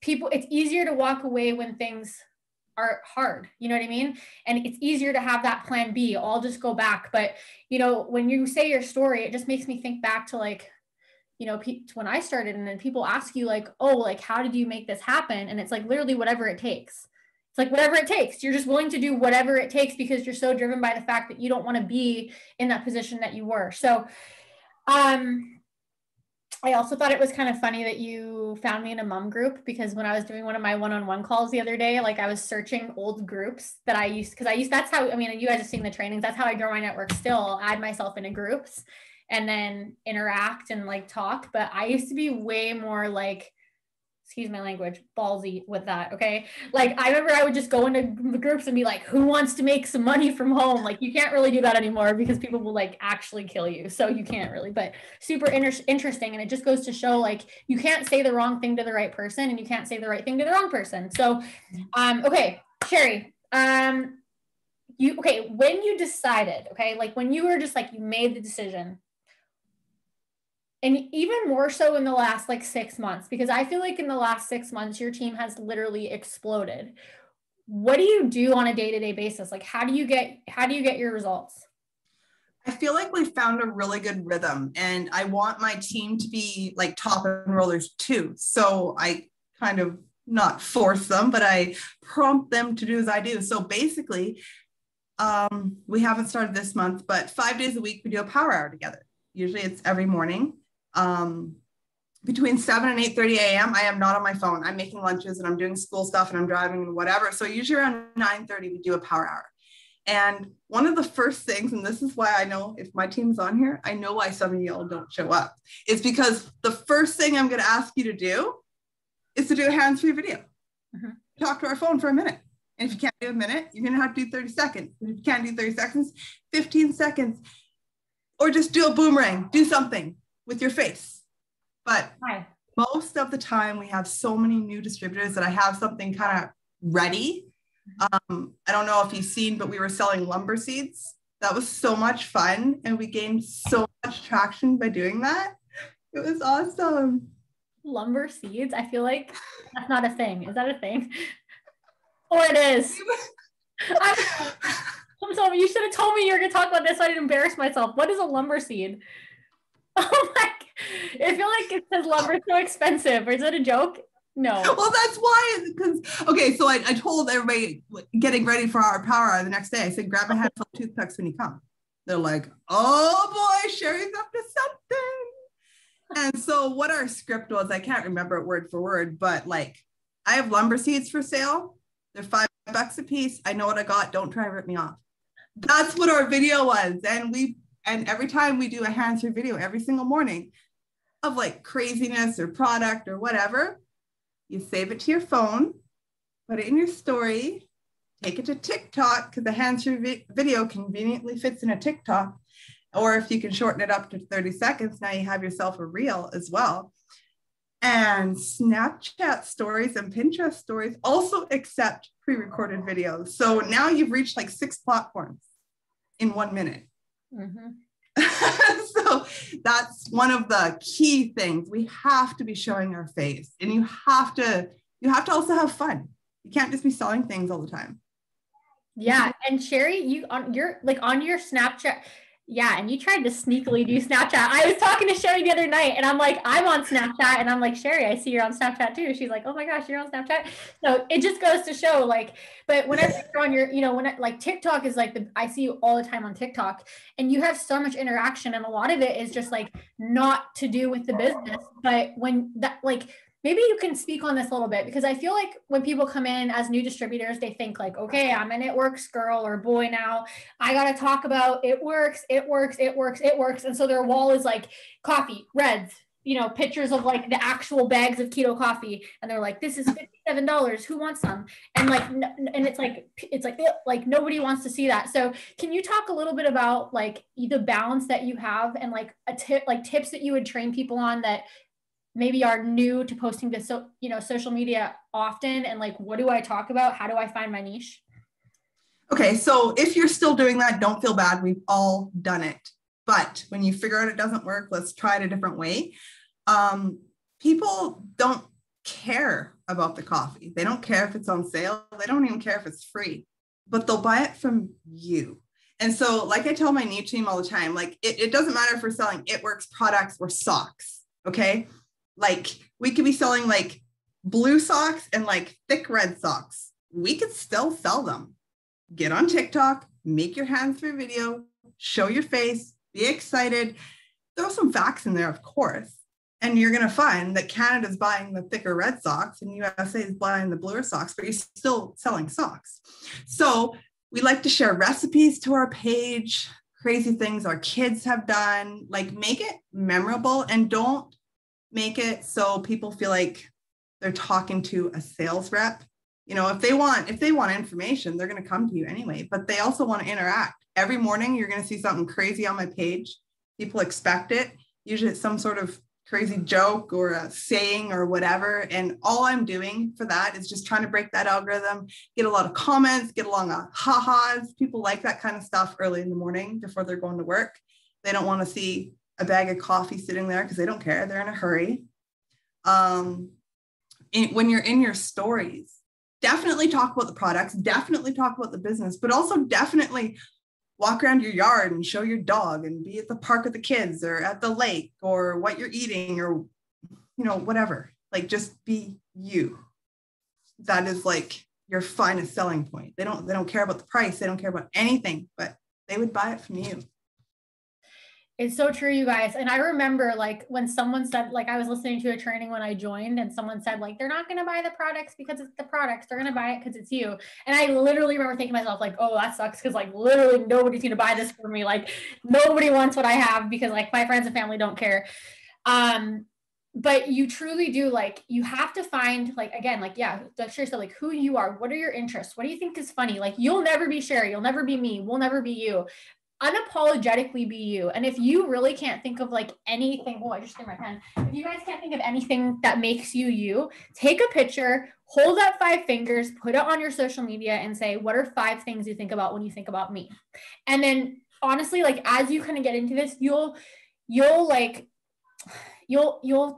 easier to walk away when things are hard, you know what I mean? And it's easier to have that plan B. I'll just go back. But, when you say your story, it just makes me think back to like, when I started, and then people ask you like, oh, like, how did you make this happen? And it's like, literally whatever it takes. It's like, whatever it takes. You're just willing to do whatever it takes because you're so driven by the fact that you don't want to be in that position that you were. So, I also thought it was kind of funny that you found me in a mom group, because when I was doing one of my one-on-one calls the other day, like I was searching old groups that I used, that's how, you guys have seen the trainings. That's how I grow my network still. I'll add myself into groups and then interact and like talk. But I used to be way more like, excuse my language, ballsy with that. Okay. Like, I remember I would just go into the groups and be like, who wants to make some money from home? Like, you can't really do that anymore because people will like actually kill you. So you can't really, but super interesting. And it just goes to show, like, you can't say the wrong thing to the right person, and you can't say the right thing to the wrong person. So, okay, Sherry, when you decided, okay, like when you were just like, you made the decision, and even more so in the last like 6 months, because I feel like in the last 6 months, your team has literally exploded. What do you do on a day-to-day basis? Like, how do you get your results? I feel like we found a really good rhythm, and I want my team to be like top enrollers too. So I kind of not force them, but I prompt them to do as I do. So basically, we haven't started this month, but 5 days a week, we do a power hour together. Usually it's every morning. Between 7 and 8:30 a.m. I am not on my phone. I'm making lunches and I'm doing school stuff and I'm driving and whatever. So usually around 9:30 we do a power hour. And one of the first things, and this is why I know if my team's on here, I know why some of y'all don't show up, is because the first thing I'm going to ask you to do is to do a hands-free video. Mm-hmm. Talk to our phone for a minute. And if you can't do a minute, you're going to have to do 30 seconds. If you can't do 30 seconds, 15 seconds. Or just do a boomerang, do something with your face. But most of the time we have so many new distributors that I have something kind of ready. I don't know if you've seen, but we were selling lumber seeds. That was so much fun. And we gained so much traction by doing that. It was awesome. Lumber seeds? I feel like that's not a thing. Is that a thing? Or it is. I'm sorry, you should have told me you were going to talk about this so I didn't embarrass myself. What is a lumber seed? Oh my, I feel like it says lumber is so expensive. Or is that a joke? No. Well, that's why, because, okay, so I told everybody getting ready for our power hour the next day, I said, grab a handful of toothpicks when you come. They're like, oh boy, Sherry's up to something. And so what our script was, I can't remember it word for word, but like, I have lumber seeds for sale. They're $5 a piece. I know what I got. Don't try and rip me off. That's what our video was. And we And every time we do a hands-free video every single morning of like craziness or product or whatever, you save it to your phone, put it in your story, take it to TikTok, because the hands-free video conveniently fits in a TikTok. Or if you can shorten it up to 30 seconds, now you have yourself a reel as well. And Snapchat stories and Pinterest stories also accept pre-recorded videos. So now you've reached like 6 platforms in 1 minute. So that's one of the key things. We have to be showing our face, and you have to also have fun. You can't just be selling things all the time. Yeah. And Sherry, you on your Snapchat. Yeah. And you tried to sneakily do Snapchat. I was talking to Sherry the other night and I'm like, I'm on Snapchat. And I'm like, Sherry, I see you're on Snapchat too. She's like, oh my gosh, you're on Snapchat. So it just goes to show like, but whenever you're on your, like TikTok is like I see you all the time on TikTok, and you have so much interaction. And a lot of it is just like not to do with the business. But when that, like, maybe you can speak on this a little bit, because I feel like when people come in as new distributors, they think like, okay, I'm an It Works girl or boy now. I got to talk about it works, it works, it works, it works. And so their wall is like coffee, Reds, pictures of like the actual bags of keto coffee. And they're like, this is $57. Who wants some? And like, and it's like nobody wants to see that. So can you talk a little bit about like the balance that you have, and like tips that you would train people on that maybe are new to posting to social media often, and like, what do I talk about? How do I find my niche? Okay, so if you're still doing that, don't feel bad. We've all done it. But when you figure out it doesn't work, let's try it a different way. People don't care about the coffee. They don't care if it's on sale. They don't even care if it's free, but they'll buy it from you. And so like I tell my niche team all the time, like it doesn't matter if we're selling It Works products or socks, okay? Like we could be selling like blue socks and like thick red socks. We could still sell them. Get on TikTok, make your hands-free video, show your face, be excited, throw some facts in there, of course. And you're going to find that Canada's buying the thicker red socks and USA is buying the bluer socks, but you're still selling socks. So we like to share recipes to our page, crazy things our kids have done, like make it memorable, and don't make it so people feel like they're talking to a sales rep. If they want information, they're going to come to you anyway, but they also want to interact. Every morning, you're going to see something crazy on my page. People expect it. Usually it's some sort of crazy joke or a saying or whatever. And all I'm doing for that is just trying to break that algorithm, get a lot of comments, get a lot of ha-has. People like that kind of stuff early in the morning before they're going to work. They don't want to see a bag of coffee sitting there because they don't care. They're in a hurry. When you're in your stories, definitely talk about the products, definitely talk about the business, but also definitely walk around your yard and show your dog and be at the park with the kids or at the lake or what you're eating or, whatever. Like just be you. That is like your finest selling point. They don't care about the price. They don't care about anything, but they would buy it from you. It's so true, you guys. And I remember like when someone said, like I was listening to a training when I joined and someone said like, they're not going to buy the products because it's the products. They're going to buy it because it's you. And I literally remember thinking to myself like, oh, that sucks. Cause like literally nobody's going to buy this for me. Like nobody wants what I have because like my friends and family don't care. But you truly do, like, you have to find, like, again, like, yeah, like Sherry said, like, who you are, what are your interests? What do you think is funny? Like, you'll never be Sherry. You'll never be me. We'll never be you. Unapologetically be you. And if you really can't think of like anything, oh, I just threw my pen. If you guys can't think of anything that makes you you, take a picture, hold up 5 fingers, put it on your social media and say, what are 5 things you think about when you think about me? And then honestly, like, as you kind of get into this, you'll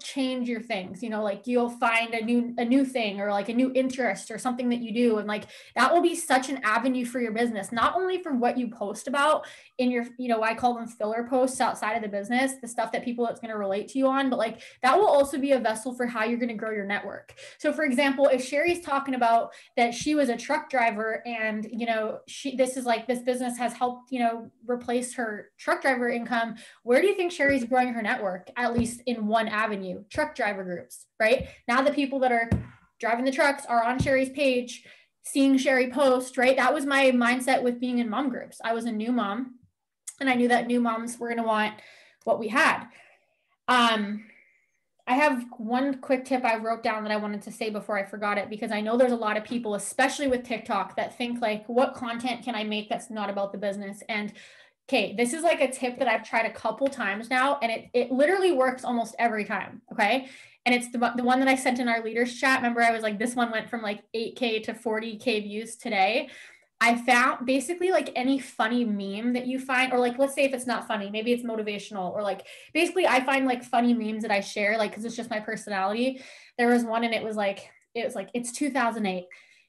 change your things, like you'll find a new thing or like a new interest or something that you do. And like, that will be such an avenue for your business, not only for what you post about in your, I call them filler posts outside of the business, the stuff that people that's going to relate to you on, but like that will also be a vessel for how you're going to grow your network. So for example, if Sherry's talking about that she was a truck driver and, this business has helped, replace her truck driver income, where do you think Sherry's growing her network? At least in one avenue, truck driver groups, right? Now the people that are driving the trucks are on Sherry's page, seeing Sherry post, right? That was my mindset with being in mom groups. I was a new mom And I knew that new moms were going to want what we had. I have one quick tip I wrote down that I wanted to say before I forgot it, because I know there's a lot of people, especially with TikTok, that think like, what content can I make that's not about the business? And okay, this is like a tip that I've tried a couple times now, and it literally works almost every time. Okay. And it's the one that I sent in our leaders chat. Remember, I was like, this one went from like 8K to 40K views today. I found basically like any funny meme that you find, or like, let's say if it's not funny, maybe it's motivational, or like, basically I find like funny memes that I share, like, cause it's just my personality. There was one and it was like, it's 2008.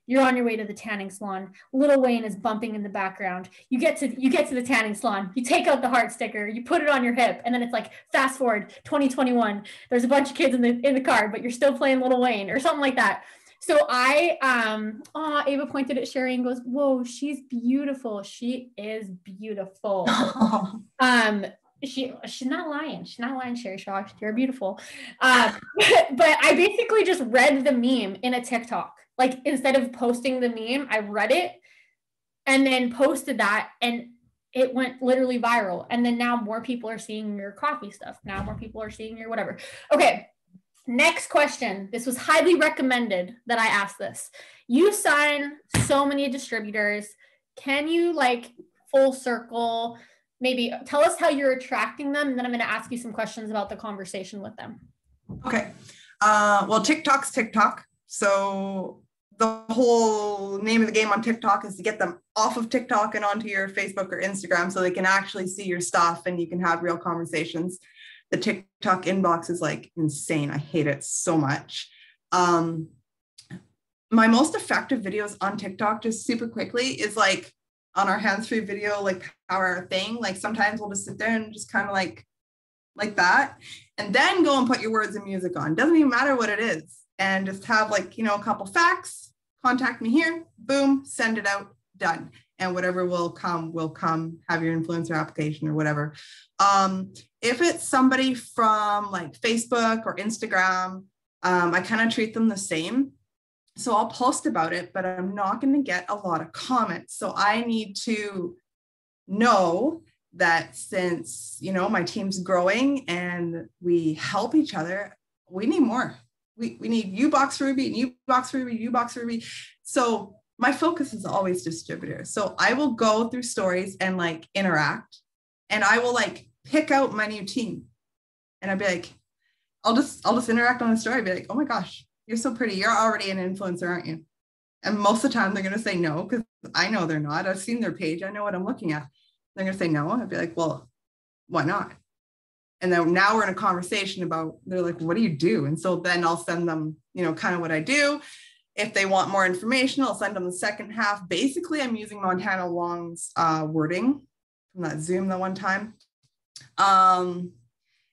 You're on your way to the tanning salon. Lil Wayne is bumping in the background. You get to the tanning salon. You take out the heart sticker. You put it on your hip, and then it's like fast forward 2021. There's a bunch of kids in the car, but you're still playing Lil Wayne or something like that. So Ava pointed at Sherry and goes, "Whoa, she's beautiful. She is beautiful." She's not lying. She's not lying, Sherry Shaw. You're beautiful. But I basically just read the meme in a TikTok. Like, instead of posting the meme, I read it and then posted that, and it went literally viral. And then now more people are seeing your coffee stuff. Now more people are seeing your whatever. Okay. Next question. This was highly recommended that I ask this. You sign so many distributors. Can you, like, full circle, maybe tell us how you're attracting them? And then I'm going to ask you some questions about the conversation with them. Okay. Well, TikTok's TikTok. So the whole name of the game on TikTok is to get them off of TikTok and onto your Facebook or Instagram so they can actually see your stuff and you can have real conversations. The TikTok inbox is like insane. I hate it so much. My most effective videos on TikTok, just super quickly, is like on our hands-free video, like power hour thing. Like sometimes we'll just sit there and just kind of like that, and then go and put your words and music on. Doesn't even matter what it is. And just have, like, you know, a couple facts, contact me here, boom, send it out, done. And whatever will come, have your influencer application or whatever. If it's somebody from like Facebook or Instagram, I kind of treat them the same. So I'll post about it, but I'm not going to get a lot of comments. So I need to know that since, you know, my team's growing and we help each other, we need more. We need U-Box Ruby and U-Box Ruby, U-Box Ruby. So my focus is always distributors. So I will go through stories and like interact, and I will like pick out my new team. And I'd be like, I'll just interact on the story. I'd be like, oh my gosh, you're so pretty. You're already an influencer, aren't you? And most of the time they're going to say no, because I know they're not. I've seen their page. I know what I'm looking at. They're going to say no. I'd be like, well, why not? And then now we're in a conversation about, they're like, what do you do? And so then I'll send them, you know, kind of what I do. If they want more information, I'll send them the second half. Basically, I'm using Montana Long's wording from that Zoom the one time. And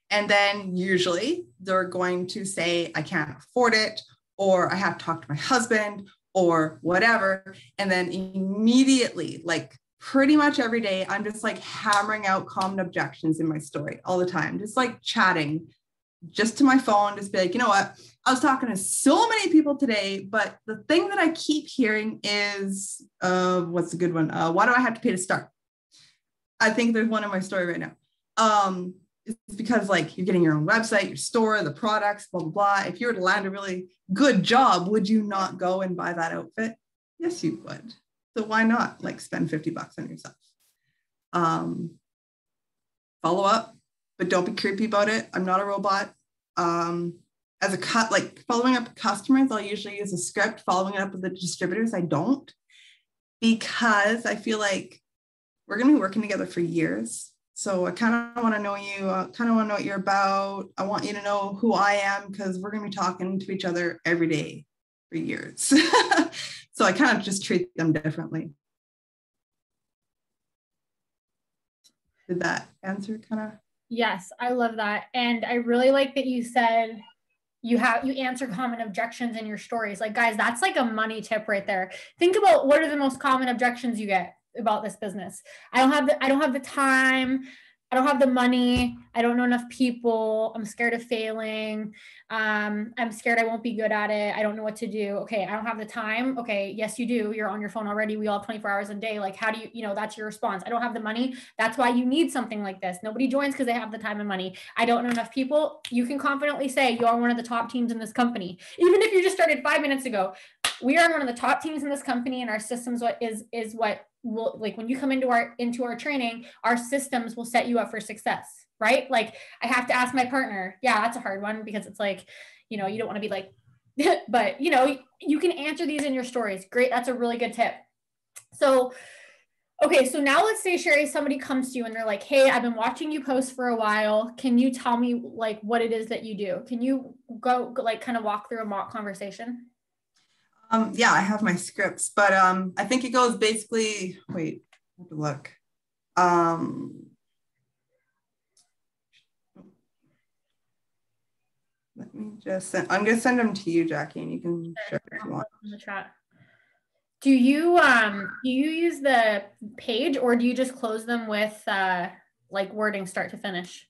then usually they're going to say, I can't afford it, or I have to talk to my husband, or whatever. And then immediately, like pretty much every day, I'm just like hammering out common objections in my story all the time, just like chatting just to my phone, just be like, you know what? I was talking to so many people today, but the thing that I keep hearing is, what's a good one? Why do I have to pay to start? I think there's one in my story right now. It's because like you're getting your own website, your store, the products, blah, blah, blah. If you were to land a really good job, would you not go and buy that outfit? Yes, you would. So why not like spend $50 on yourself? Follow up, but don't be creepy about it. I'm not a robot. As a cut, like following up with customers, I'll usually use a script. Following it up with the distributors, I don't, because I feel like we're going to be working together for years. So I kind of want to know you, kind of want to know what you're about. I want you to know who I am, because we're going to be talking to each other every day for years. So I kind of just treat them differently. Did that answer kind of? Yes, I love that. And I really like that you said you answer common objections in your stories. Like, guys, that's like a money tip right there. Think about what are the most common objections you get about this business. I don't have the time. I don't have the money. I don't know enough people. I'm scared of failing. I'm scared I won't be good at it. I don't know what to do. Okay, I don't have the time. Okay, yes, you do. You're on your phone already. We all have 24 hours a day. Like, how do you, that's your response. I don't have the money. That's why you need something like this. Nobody joins because they have the time and money. I don't know enough people. You can confidently say you are one of the top teams in this company. Even if you just started 5 minutes ago, we are one of the top teams in this company, and our systems is what will, like, when you come into our training, our systems will set you up for success, right? Like, I have to ask my partner. Yeah, that's a hard one because it's like, you don't want to be like, but you can answer these in your stories. Great. That's a really good tip. So, okay. So now let's say, Sherry, somebody comes to you and they're like, hey, I've been watching you post for a while. Can you tell me like what it is that you do? Can you go like kind of walk through a mock conversation? Yeah, I have my scripts, but I think it goes basically, wait, I have to look. Let me just send, I'm going to send them to you, Jackie, and you can share if you want. In the chat. Do you use the page, or do you just close them with like wording start to finish?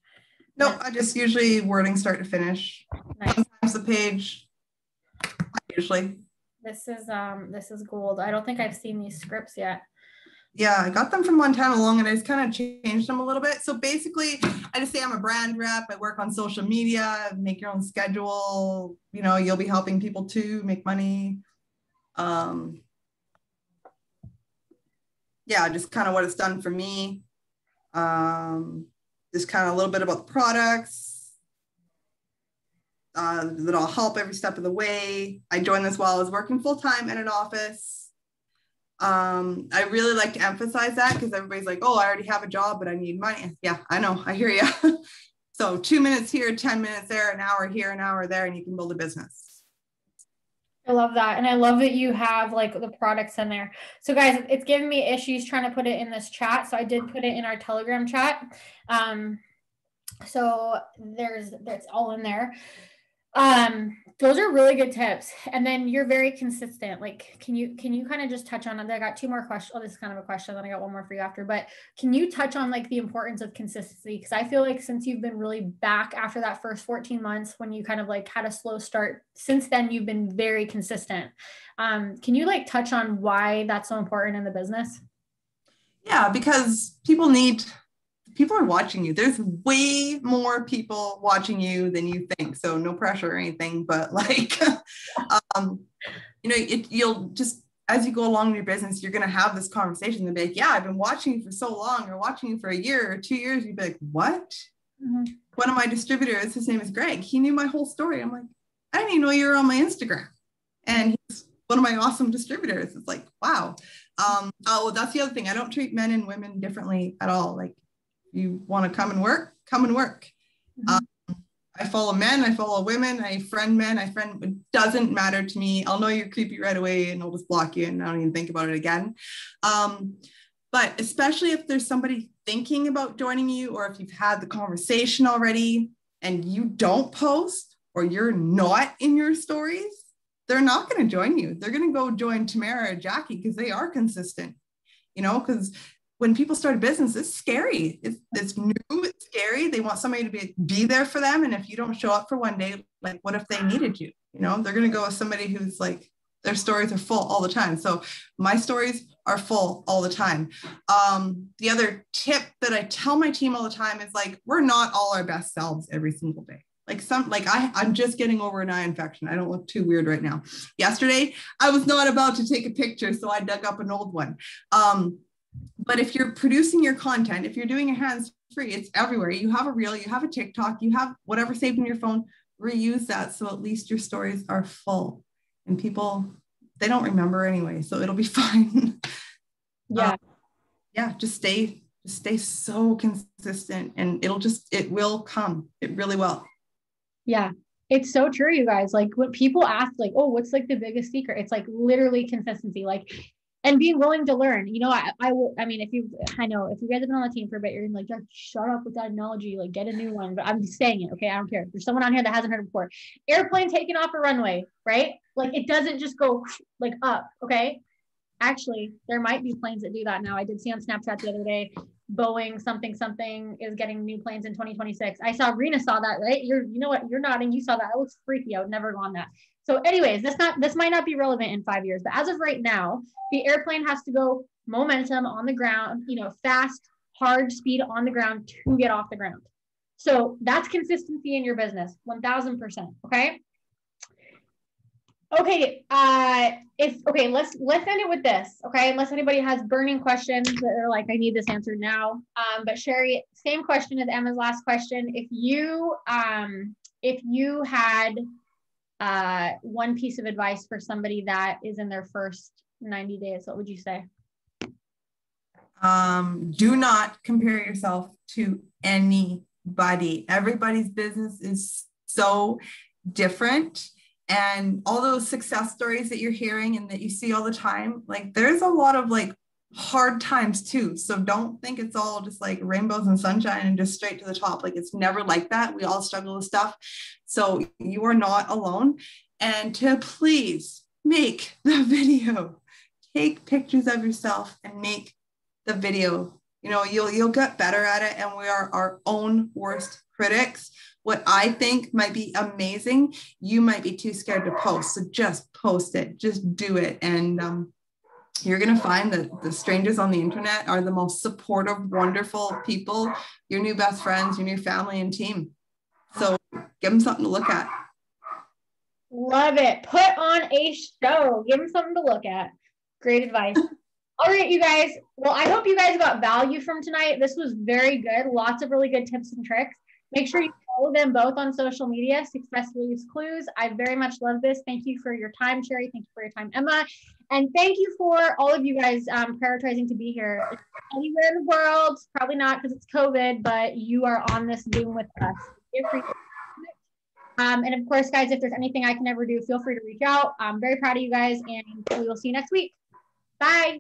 No, I just usually wording start to finish. Nice. Sometimes the page, usually. This is gold. I don't think I've seen these scripts yet. Yeah, I got them from Montana Long, and I just kind of changed them a little bit. So basically, I just say I'm a brand rep. I work on social media, make your own schedule. You'll be helping people too make money. Yeah, just kind of what it's done for me. Just kind of a little bit about the products. That'll help every step of the way. I joined this while I was working full-time in an office. I really like to emphasize that because everybody's like, oh, I already have a job, but I need money. Yeah, I know. I hear you. So 2 minutes here, 10 minutes there, an hour here, an hour there, and you can build a business. I love that. And I love that you have like the products in there. So guys, it's giving me issues trying to put it in this chat. So I did put it in our Telegram chat. So that's all in there. Those are really good tips. And then you're very consistent. Like, can you kind of just touch on it? I got 2 more questions. Oh, this is kind of a question. Then I got 1 more for you after, but can you touch on like the importance of consistency? Cause I feel like since you've been really back after that first 14 months, when you kind of like had a slow start, since then you've been very consistent. Can you like touch on why that's so important in the business? Yeah, because people are watching you. There's way more people watching you than you think. So no pressure or anything, but like, you'll just, as you go along in your business, you're going to have this conversation. They'll be like, yeah, I've been watching you for so long, or watching you for a year or 2 years. You'd be like, what? Mm-hmm. One of my distributors, his name is Greg. He knew my whole story. I'm like, I didn't even know you were on my Instagram. And he's one of my awesome distributors. It's like, wow. Oh, that's the other thing. I don't treat men and women differently at all. Like, you want to come and work, come and work. Mm-hmm. I follow men, I follow women, I friend men, it doesn't matter to me. I'll know you're creepy right away and I'll just block you and I don't even think about it again. But especially if there's somebody thinking about joining you, or if you've had the conversation already and you don't post, or you're not in your stories, they're not going to join you. They're going to go join Tamara or Jackie because they are consistent, because when people start a business, it's scary. It's new, it's scary. They want somebody to be there for them. And if you don't show up for one day, like, what if they needed you? They're going to go with somebody who's like, their stories are full all the time. So my stories are full all the time. The other tip that I tell my team all the time is like, we're not all our best selves every single day. I'm just getting over an eye infection. I don't look too weird right now. Yesterday, I was not about to take a picture, so I dug up an old one. But if you're producing your content, if you're doing it hands-free, it's everywhere. You have a reel, you have a TikTok, you have whatever saved in your phone, reuse that. So at least your stories are full and people, they don't remember anyway. So it'll be fine. Yeah. Just stay so consistent and it will come. It really will. Yeah. It's so true, you guys. Like, when people ask like, oh, what's like the biggest secret? It's like literally consistency. Like, and being willing to learn, I mean, if you guys have been on the team for a bit, you're like, shut up with that analogy, like get a new one, but I'm just saying it. Okay. I don't care. There's someone on here that hasn't heard it before. Airplane taking off a runway, right? Like, it doesn't just go like up. Okay. Actually, there might be planes that do that now. I did see on Snapchat the other day, Boeing something is getting new planes in 2026. I saw Rena saw that, right? You know what? You're nodding. You saw that. It looks freaky. I would never go on that. So anyways, this might not be relevant in 5 years, but as of right now, the airplane has to go momentum on the ground, you know, fast, hard speed on the ground to get off the ground. So that's consistency in your business, 1000%. Okay. Okay. Let's end it with this. Okay. Unless anybody has burning questions that are like, I need this answered now. But Sherry, same question as Emma's last question. If you had one piece of advice for somebody that is in their first 90 days, what would you say? Do not compare yourself to anybody. Everybody's business is so different. And all those success stories that you're hearing and that you see all the time, like there's a lot of like hard times too. So don't think it's all just like rainbows and sunshine and just straight to the top. Like it's never like that. We all struggle with stuff. So you are not alone. And to please make the video, take pictures of yourself and make the video. You know, you'll get better at it. And we are our own worst critics. What I think might be amazing, you might be too scared to post. So just post it, just do it. And you're going to find that the strangers on the internet are the most supportive, wonderful people, your new best friends, your new family and team. So give them something to look at. Love it. Put on a show. Give them something to look at. Great advice. All right, you guys. Well, I hope you guys got value from tonight. This was very good. Lots of really good tips and tricks. Make sure you follow them both on social media, Success Leaves Clues. I very much love this. Thank you for your time, Sherry. Thank you for your time, Emma. And thank you for all of you guys prioritizing to be here. Anywhere in the world, probably not because it's COVID, but you are on this Zoom with us. And of course, guys, if there's anything I can ever do, feel free to reach out. I'm very proud of you guys, and we will see you next week. Bye.